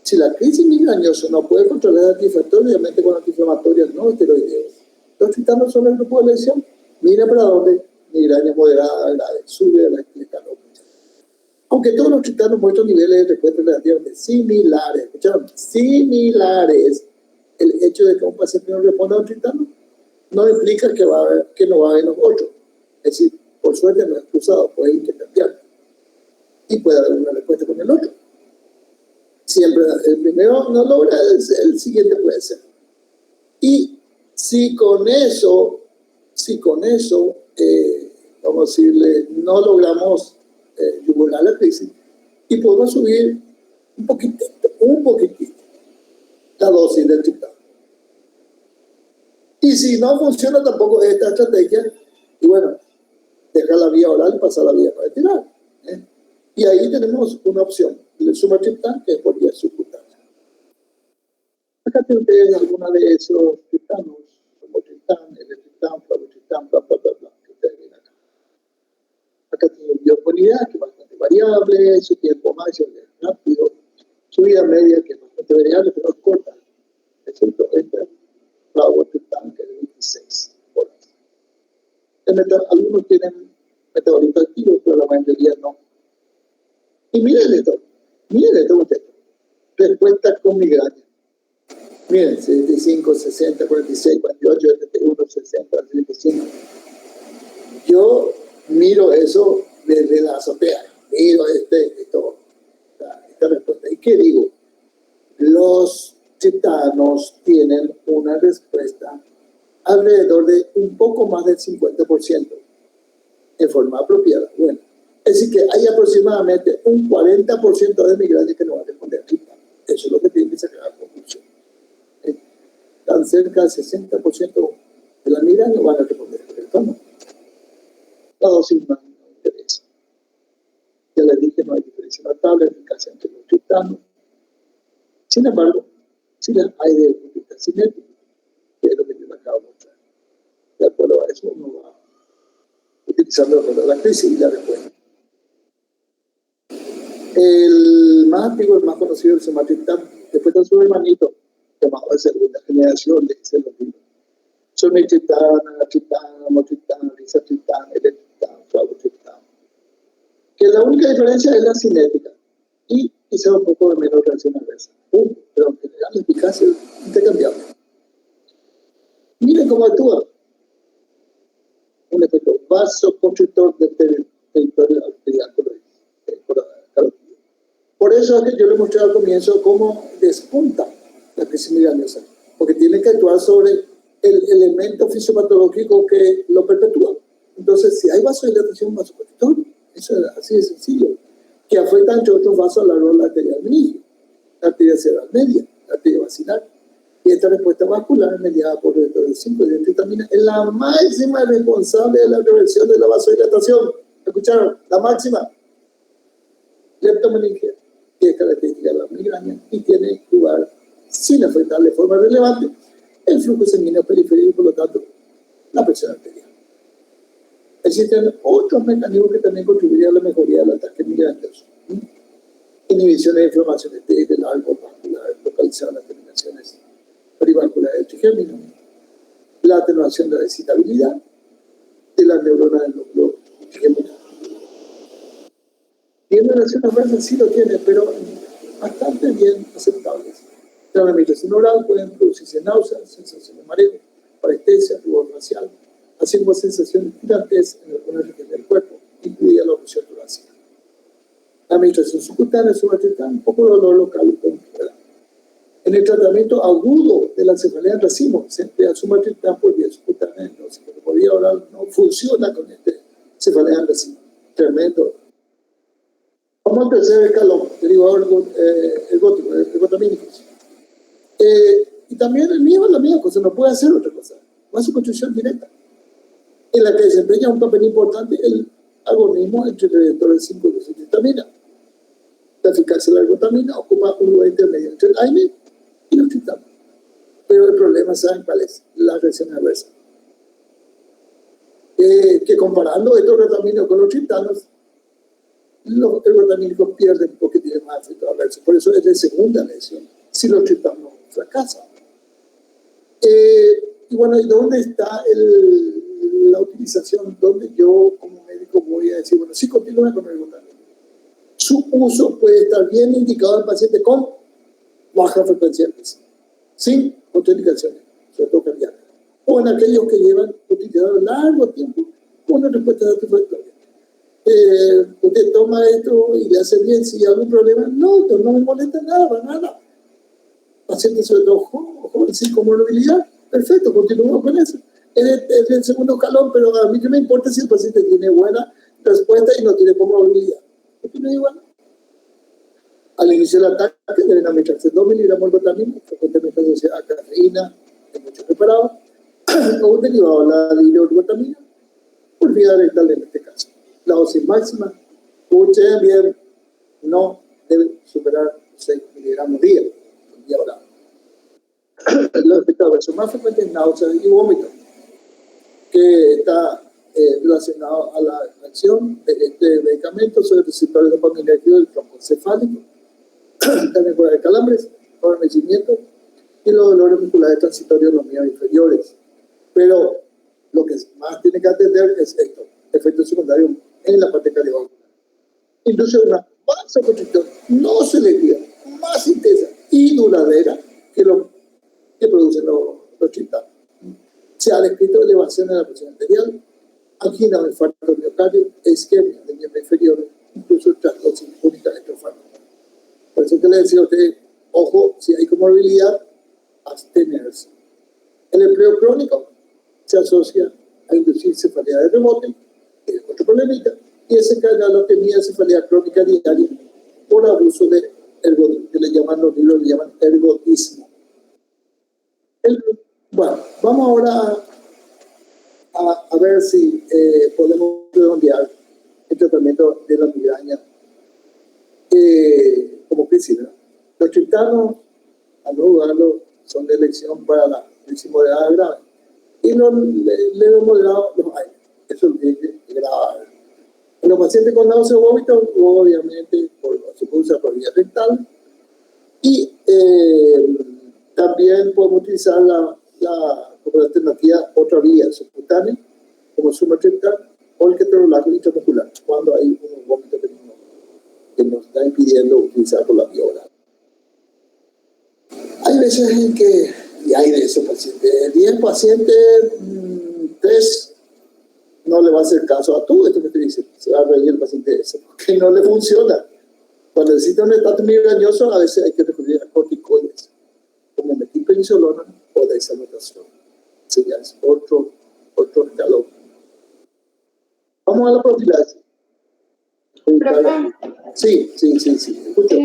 Si la crisis migrañosa no puede controlar el antiinflamatorio, obviamente con antiinflamatorios no esteroideos. Los triptanos son el grupo de elección. Mira para dónde, migraña moderada, grave, sube a la esclerosis. Aunque todos los triptanos muestran niveles de respuesta relativamente similares. ¿Escucharon? Similares. El hecho de que un paciente no responda a un triptano no implica que no va a haber los otros. Es decir, por suerte no es cruzado, puede intercambiar. Y puede haber una respuesta con el otro. Siempre el primero no logra, el siguiente puede ser. Y si con eso, vamos a decirle, no logramos yugular la crisis, y podemos subir un poquitito, la dosis del triptano. Y si no funciona tampoco esta estrategia, y bueno, dejar la vía oral y pasar la vía parenteral. Y ahí tenemos una opción, el sumatriptán, que es por vía subcutánea. Acá tienen ustedes alguna de esos triptanos, como triptán, L-triptán, flavotriptán, bla, bla, bla, bla, que ustedes ven acá. Acá tienen bioconidad, que es bastante variable, su tiempo máximo es rápido, su vida media, que es bastante variable, pero es corta, excepto este flavotriptán, que es de 26 horas. Algunos tienen metabolitos activos, pero la mayoría no. Y miren esto, muchachos. Respuesta con migraña. Miren, 75, 60, 46, 48, 71, 60, 75. Yo miro eso desde la azotea. Miro esta respuesta. ¿Y qué digo? Los triptanos tienen una respuesta alrededor de un poco más del 50% en forma apropiada. Bueno, es decir que hay aproximadamente un 40% de migraña que no va a responder a triptano. Eso es lo que tiene que sacar a conclusión. Tan cerca del 60% de la migraña van a responder a triptano. La dosis no interesa. Ya les dije, no hay diferencia notable en eficacia entre los triptanos. Sin embargo, sí las hay de efecto cinético, que es lo que yo acabo De acuerdo a eso, uno va utilizando la crisis y la respuesta. El más antiguo, el más conocido, el Sumatriptán, después de su hermanito, llamado de segunda generación, le dicen los libros. Sumatriptán, Anatriptán, Amotriptán, Lisatriptán, Eletriptán, Flavotriptán. Que la única diferencia es la cinética y quizá un poco de menos reacción adversa. Pero en general la eficacia es intercambiable. Miren cómo actúa. Un efecto vasoconstrictor del territorio arterial carotídeo. Por eso es que yo le mostré al comienzo cómo despunta la crisis migrañosa, porque tiene que actuar sobre el elemento fisiopatológico que lo perpetúa. Entonces, si hay vasodilatación, vasoconstrictor, eso es así de sencillo, que afecta entre otros vasos a lo largo de la arteria meningio, la arteria cerebral media, la arteria vacilar. Y esta respuesta vascular mediada por el receptor 5 de anfetamina es la máxima responsable de la reversión de la vasodilatación. ¿Escucharon? La máxima. Leptomeningia, que es característica de la migraña y tiene lugar sin afectar de forma relevante el flujo sanguíneo periférico y por lo tanto la presión arterial. Existen otros mecanismos que también contribuyen a la mejoría del ataque migrañoso. Inhibición de inflamaciones del árbol vascular localizada en las terminaciones perivasculares del trigémino, la atenuación de la excitabilidad de las neuronas del núcleo trigémino. ¿Tiene relación adversa? Sí lo tiene, pero bastante bien aceptables. Tras la administración oral pueden producirse náuseas, sensación de mareo, parestesia, rubor facial, así como sensaciones tirantes en algunas regiones del cuerpo, incluida la opción torácica. La administración subcutánea es un poco de dolor local y puntual. En el tratamiento agudo de la cefalea en racimo se emplea sumatriptán por vía subcutánea, entonces por vía oral no funciona con este cefalea en racimo. Tremendo. Vamos al tercer escalón, derivado ergotamínicos. Y también el mío es la misma cosa, no puede hacer otra cosa. Vasoconstricción directa, en la que desempeña un papel importante el agonismo entre el receptor 5 de citratamina. La eficacia de la ergotamina ocupa un lugar intermedio entre el AINE y los triptanos. Pero el problema, ¿saben cuál es? La reacción adversa. Que comparando estos ergotaminos con los triptanos, los ergotamínicos pierden porque tienen más efecto adverso. Por eso es de segunda lesión, si los triptanos fracasan. Y bueno, ¿y dónde está la utilización? Donde yo como médico voy a decir, bueno, sí continúa con el ergotamínico. Su uso puede estar bien indicado en pacientes con baja frecuencia sin contraindicaciones, sobre todo cardíacas, o en aquellos que llevan utilizado largo tiempo con una respuesta satisfactoria. Usted toma esto y le hace bien. Si hay algún problema, no me molesta nada, para nada. Paciente sobre todo joven sin comorbilidad, perfecto, continuamos con eso. Es el segundo escalón, pero a mí que me importa si el paciente tiene buena respuesta y no tiene comorbilidad. ¿Continúa igual? Al inicio del ataque deben administrarse 2 miligramos de ergotamina, frecuentemente asociada a cafeína, en muchos preparados, o un derivado de la dihidroergotamina, por vía rectal en este caso. La dosis máxima, escuchen bien, no debe superar 6 miligramos día oral. Los efectos adversos más frecuentes es náuseas y vómitos, que está relacionado a la acción de este medicamento sobre el receptor dopaminérgico del tronco encefálico. También puede haber calambres, adormecimiento y los dolores musculares transitorios en los miembros inferiores. Pero lo que más tiene que atender es esto, efectos secundarios en la parte cardiovascular. Induce una vasoconstricción no selectiva, más intensa y duradera que lo que producen los triptanos. Se ha descrito elevación de la presión arterial, angina o infarto miocardio, isquemia del miembro inferior, incluso trasdosis única electrofármaca. Por eso que le decía a usted, ojo, si hay comorbilidad, abstenerse. El empleo crónico se asocia a inducir cefalea de rebote, que es otro problemita, y desencadenar la temida cefalea crónica diaria por abuso de ergotismo, que le llaman los libros, le llaman ergotismo. Bueno, vamos ahora a ver si podemos redondear el tratamiento de la migraña como principio. Los triptanos, a no dudarlo, son de elección para la crisis moderada grave. y los leves moderados los hay. Eso es grave. En los pacientes con náusea o vómito, obviamente se puede usar por vía rectal, y también podemos utilizar como alternativa otra vía subcutánea, como sumatriptan o el ketorolaco intramuscular, cuando hay un vómito que nos está impidiendo utilizar por la vía oral. Hay veces en que, y hay de esos pacientes, 10 pacientes, 3 no le va a hacer caso a todo esto que te dice, se va a reír el paciente de eso, porque no le funciona. Cuando necesita un estatus migrañoso, a veces hay que recurrir a corticoides, como metilprednisolona o dexametasona. Ese ya es otro escalón. Vamos a la profilaxis. Profe, Sí. Escucho.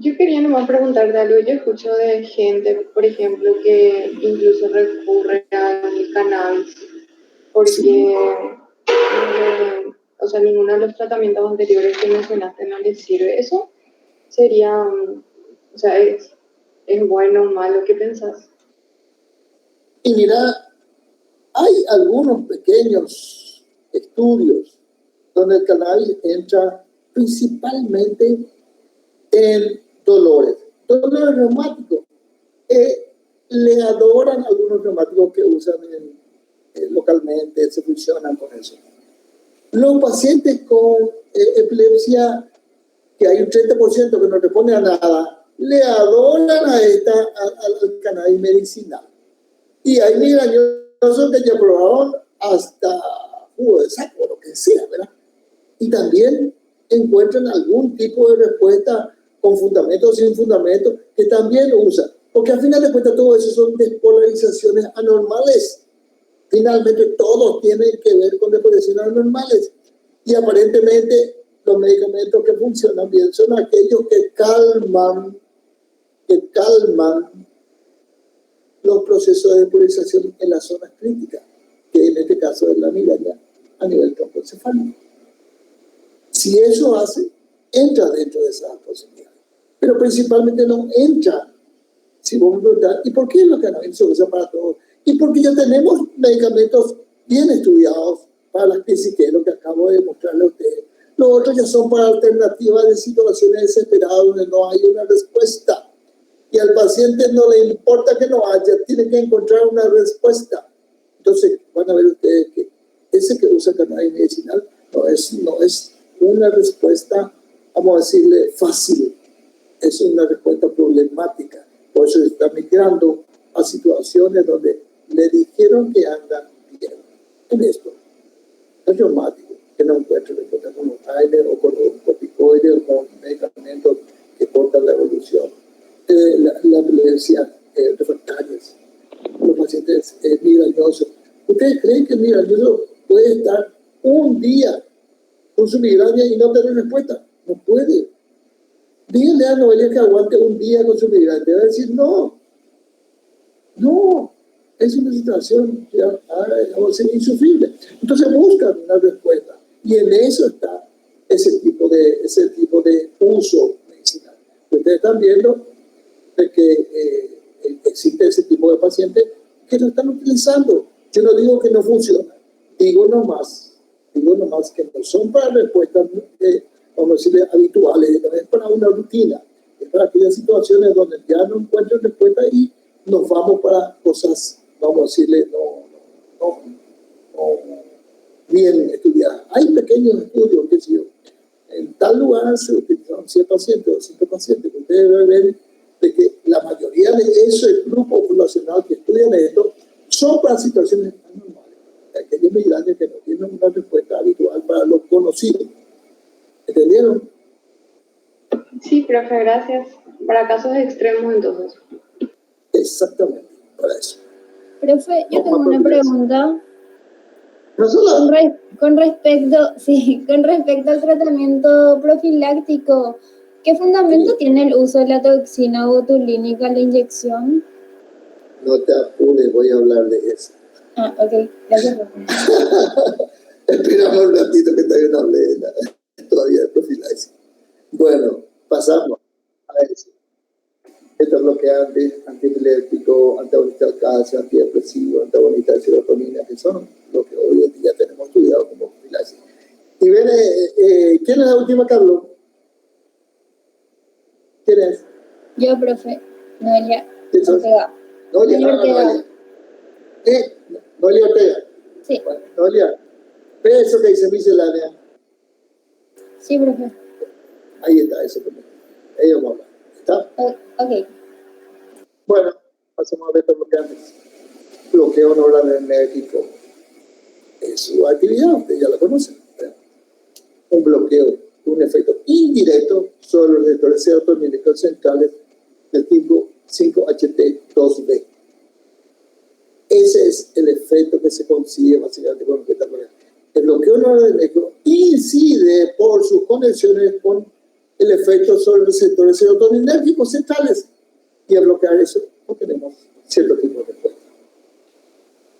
yo quería nomás preguntarte algo. Yo escucho de gente, por ejemplo, que incluso recurre al cannabis porque, o sea, ninguno de los tratamientos anteriores que mencionaste no les sirve. ¿Eso sería, o sea, es bueno o malo? ¿Qué pensás? Y mira, hay algunos pequeños estudios donde el cannabis entra principalmente en dolores reumáticos. Le adoran algunos reumáticos que usan localmente, se funcionan con eso. Los pacientes con epilepsia, que hay un 30% que no responde a nada, le adoran al cannabis medicinal. Y hay migrañosos que ya probaron hasta jugo de saco, lo que sea, ¿verdad? Y también encuentran algún tipo de respuesta con fundamento o sin fundamento que también usan. Porque al final de cuentas todo eso son despolarizaciones anormales. Finalmente todos tienen que ver con despolarizaciones anormales. Y aparentemente los medicamentos que funcionan bien son aquellos que calman los procesos de despolarización en las zonas críticas, que en este caso es la migraña a nivel troncoencefálico. Si eso hace, entra dentro de esas posibilidades. Pero principalmente no entra. Si vos me preguntás, ¿y por qué los cannabis se usan para todo? Y porque ya tenemos medicamentos bien estudiados para las crisis, que es lo que acabo de mostrarle a ustedes. Los otros ya son para alternativas de situaciones desesperadas donde no hay una respuesta. Y al paciente no le importa que no haya, tiene que encontrar una respuesta. Entonces van a ver ustedes que ese que usa cannabis medicinal no es una respuesta, vamos a decirle, fácil. Es una respuesta problemática. Por eso está migrando a situaciones donde le dijeron que andan bien en esto. Es reumático, que no encuentran respuesta con los AINE o con los corticoides o con medicamentos que cortan la evolución. La epilepsia refractarias, los pacientes migrañosos. ¿Ustedes creen que el migrañoso puede estar un día con su migraña y no tener respuesta? No puede. Díganle a Noelia que aguante un día con su migraña. Va a decir, no, es una situación ya, vamos a decir, insufrible. Entonces buscan una respuesta. Y en eso está ese tipo de uso medicinal. Ustedes están viendo de que existe ese tipo de pacientes que lo están utilizando. Yo no digo que no funciona, digo nomás que no son para respuestas, vamos a decirle, habituales, no es para una rutina, es para aquellas situaciones donde ya no encuentran respuesta y nos vamos para cosas, vamos a decirle, no bien estudiadas. Hay pequeños estudios que si en tal lugar se utilizaron 100 pacientes o 100 pacientes, que ustedes deben ver de que la mayoría de ese grupo poblacional que estudian esto son para situaciones anormales, aquellos migrantes que no tienen una respuesta habitual para lo conocido. ¿Entendieron? Sí, profe, gracias. Para casos extremos, entonces. Exactamente, para eso. Profe, yo tengo una pregunta. No solo Con respecto al tratamiento profiláctico, ¿qué fundamento tiene el uso de la toxina botulínica en la inyección? no te apures, voy a hablar de eso. Ah, ok. Gracias, profe. Esperamos un ratito que todavía no hablé todavía de profilaxis. Bueno, pasamos a eso. beta-bloqueante, antiepiléptico, antagonista del calcio, antidepresivo, antagonista de serotonina, que son lo que hoy en día tenemos estudiado como profilaxis. Y ven, ¿quién es la última que habló? ¿Quién es? Yo, profe. Noelia ¿Quién sos? Ortega. Noelia Ortega. Noelia Ortega. Sí. Bueno, Noelia, ve eso que dice miscelánea. Sí, profe. Ahí está, eso también. Ahí vamos a hablar. ¿Está? Ok. Bueno, pasamos a beta bloqueantes. Bloqueo noradrenérgico. Es su actividad, ustedes ya la conocen. ¿verdad? Un bloqueo, un efecto indirecto sobre los receptores serotonínicos centrales del tipo 5-HT2B. Ese es el efecto que se consigue básicamente con el beta bloqueante. El bloqueo noradrenérgico incide por sus conexiones con el efecto sobre los receptores serotoninérgicos centrales. Y al bloquear eso, obtenemos cierto tipo de respuesta.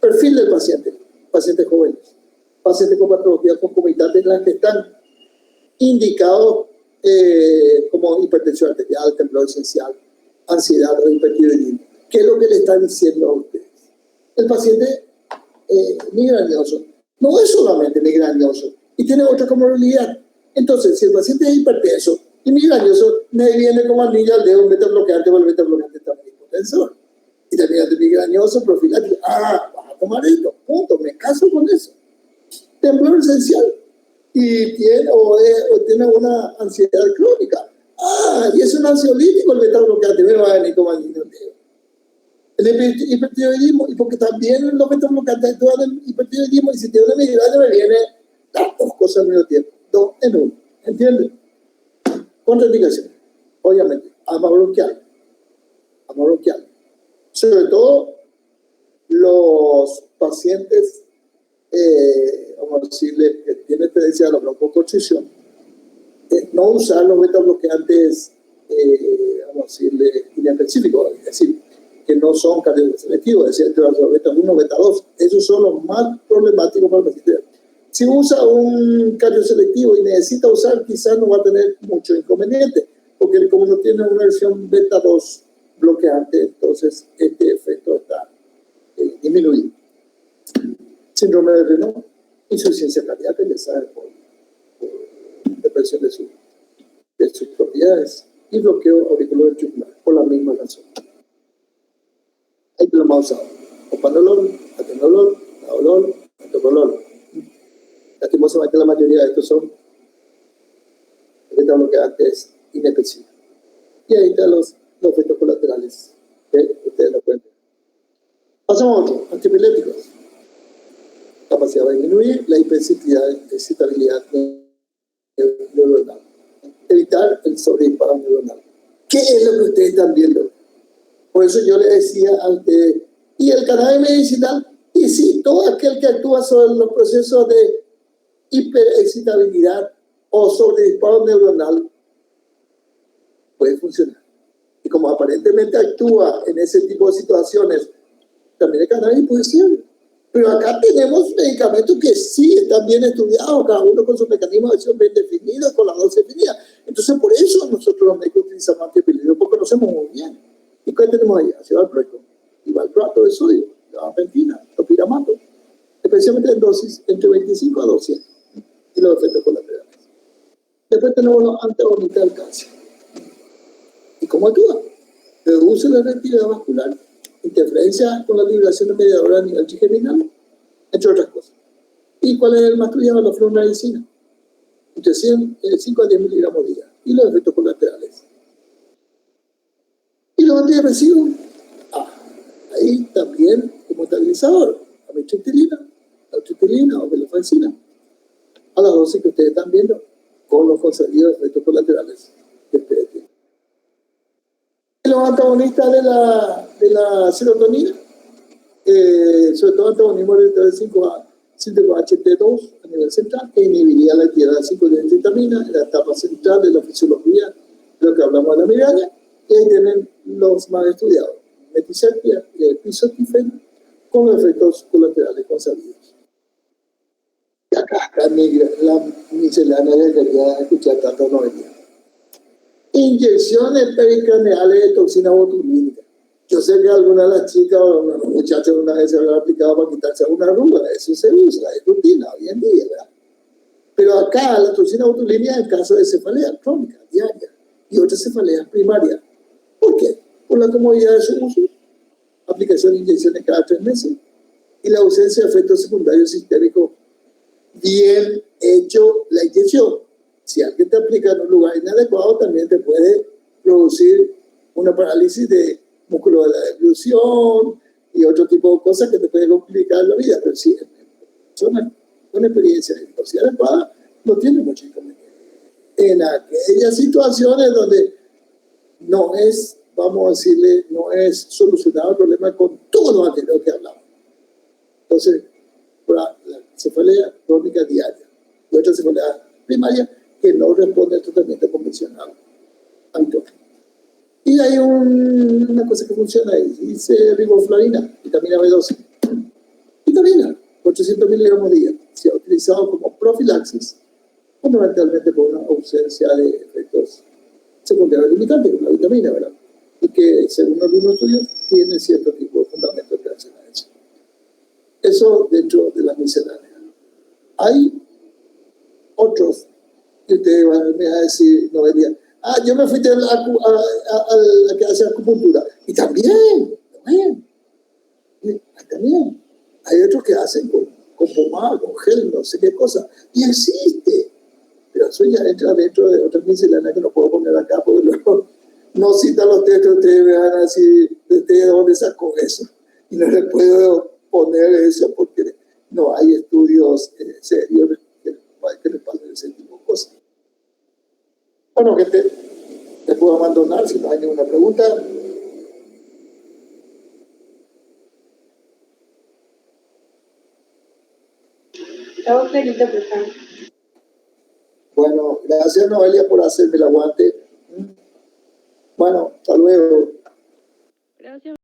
Perfil del paciente. Pacientes jóvenes. Pacientes con patologías concomitantes en las que están indicados como hipertensión arterial, temblor esencial, ansiedad o hipertiroidismo. ¿Qué es lo que le está diciendo a ustedes? El paciente migrañoso no es solamente migrañoso y tiene otra comorbilidad. Entonces, si el paciente es hipertenso y migrañoso, me viene como anillo al dedo un beta bloqueante, o el beta bloqueante está muy hipotensor. Y también de migrañoso, profiláctico. Vas a tomar esto, punto, me caso con eso. Temblor esencial y tiene una ansiedad crónica. Y es un ansiolítico el beta bloqueante, me va a venir como anillo al dedo. El hipertiroidismo, y porque también los beta bloqueantes actúan en hipertiroidismo, y si tiene una migraña me viene las dos cosas al mismo tiempo, 2 en 1, ¿entienden? Contraindicación, obviamente, amabronquial. Sobre todo los pacientes, vamos a decirle, que tienen tendencia a la broncoconstricción, no usar los beta bloqueantes, vamos a decirle, inespecíficos, es decir, que no son cardioselectivos, es decir, los beta 1, beta 2, esos son los más problemáticos para el paciente. Si usa un cardioselectivo y necesita usar, quizás no va a tener mucho inconveniente, porque como no tiene una versión beta 2 bloqueante, entonces este efecto está disminuido. Síndrome de Renault, insuficiencia cardíaca, ya saben, por depresión de sus propiedades, y bloqueo auricular ventricular, por la misma razón. Hay problemas usados: opanolol, atenolol, naolol, metoprolol. Lastimosamente la mayoría de estos son beta bloqueantes inespecíficos. Y ahí están los efectos colaterales que ustedes lo pueden ver. Pasamos a otro, antiepilépticos. Capacidad de disminuir la excitabilidad neuronal. Evitar el sobredisparo neuronal. ¿Qué es lo que ustedes están viendo? Por eso yo les decía a ustedes, ¿y el cannabis medicinal? Y sí, todo aquel que actúa sobre los procesos de hiperexcitabilidad o sobredisparo neuronal puede funcionar. Y como aparentemente actúa en ese tipo de situaciones, también el cannabis puede ser. Pero acá tenemos medicamentos que sí están bien estudiados, cada uno con su mecanismo de acción bien definido, con la dosis definida. Entonces, por eso nosotros los médicos utilizamos antiepilépticos, porque conocemos muy bien. ¿Y qué tenemos ahí? Ácido valproico, y valproato de sodio, gabapentina, topiramato, especialmente en dosis entre 25 a 200, y los efectos colaterales. Después tenemos los antagonistas del calcio. ¿Y cómo actúa? Reduce la reactividad vascular, interferencia con la liberación de mediadores a nivel trigeminal, entre otras cosas. ¿Y cuál es el más estudiado? La fluoxetina, entre 5 a 10 miligramos día, y los efectos colaterales. Y los antidepresivos, ahí también como estabilizador, amitriptilina o venlafaxina, a las dosis que ustedes están viendo, con los conseguidos efectos colaterales que ustedes tienen. Y los antagonistas de la serotonina, sobre todo antagonismo del 5-HT2 a nivel central, que inhibiría la actividad de 5-dientritamina en la etapa central de la fisiología, de lo que hablamos de la migraña. Y ahí tienen los más estudiados, metiserpia y el pisotifeno, con efectos colaterales consabidos. Y acá la miscelánea de quería escuchar tanto novedad. Inyecciones pericraneales de toxina botulínica. Yo sé que algunas de las chicas o una muchacha una vez se habrá aplicado para quitarse una arruga. Eso se usa, es rutina hoy en día, ¿verdad? Pero acá la toxina botulínica en caso de cefalea crónica, diaria, y otras cefaleas primarias. ¿Por qué? Por la comodidad de su uso, aplicación de inyecciones cada 3 meses y la ausencia de efectos secundarios sistémicos. Bien hecho la inyección. Si alguien te aplica en un lugar inadecuado, también te puede producir una parálisis de músculo de la deglución y otro tipo de cosas que te pueden complicar la vida. Pero si en personas con experiencia de dosis adecuada, no tiene mucho inconveniente. En aquellas situaciones donde no es, vamos a decirle, no es solucionado el problema con todo lo anterior que hablamos. Entonces, la cefalea crónica diaria y otra cefalea primaria que no responde al tratamiento convencional habitual. Y hay una cosa que funciona ahí, dice riboflavina, vitamina B12. Vitamina, 800 miligramos día, se ha utilizado como profilaxis, fundamentalmente por una ausencia de efectos secundarios limitantes, como la vitamina, ¿verdad? Y que, según algunos estudios, tiene cierto tipo de fundamento en relación a eso. Eso dentro de la miscelánea. Hay otros que ustedes van a decir, Noelia, yo me fui a la que hace acupuntura. Y también. Hay otros que hacen con pomada, con gel, no sé qué cosa. Y existe. Pero eso ya entra dentro de otras misceláneas que no puedo poner acá, porque luego no citan los textos, ustedes me van a decir, ¿de dónde sacó eso? Y no les puedo poner eso porque no hay estudios serios que respalden ese tipo de cosas. Bueno, gente, te puedo abandonar si no hay ninguna pregunta. Todo clarito, por favor. Bueno, gracias Noelia por hacerme el aguante. Bueno, hasta luego. Gracias.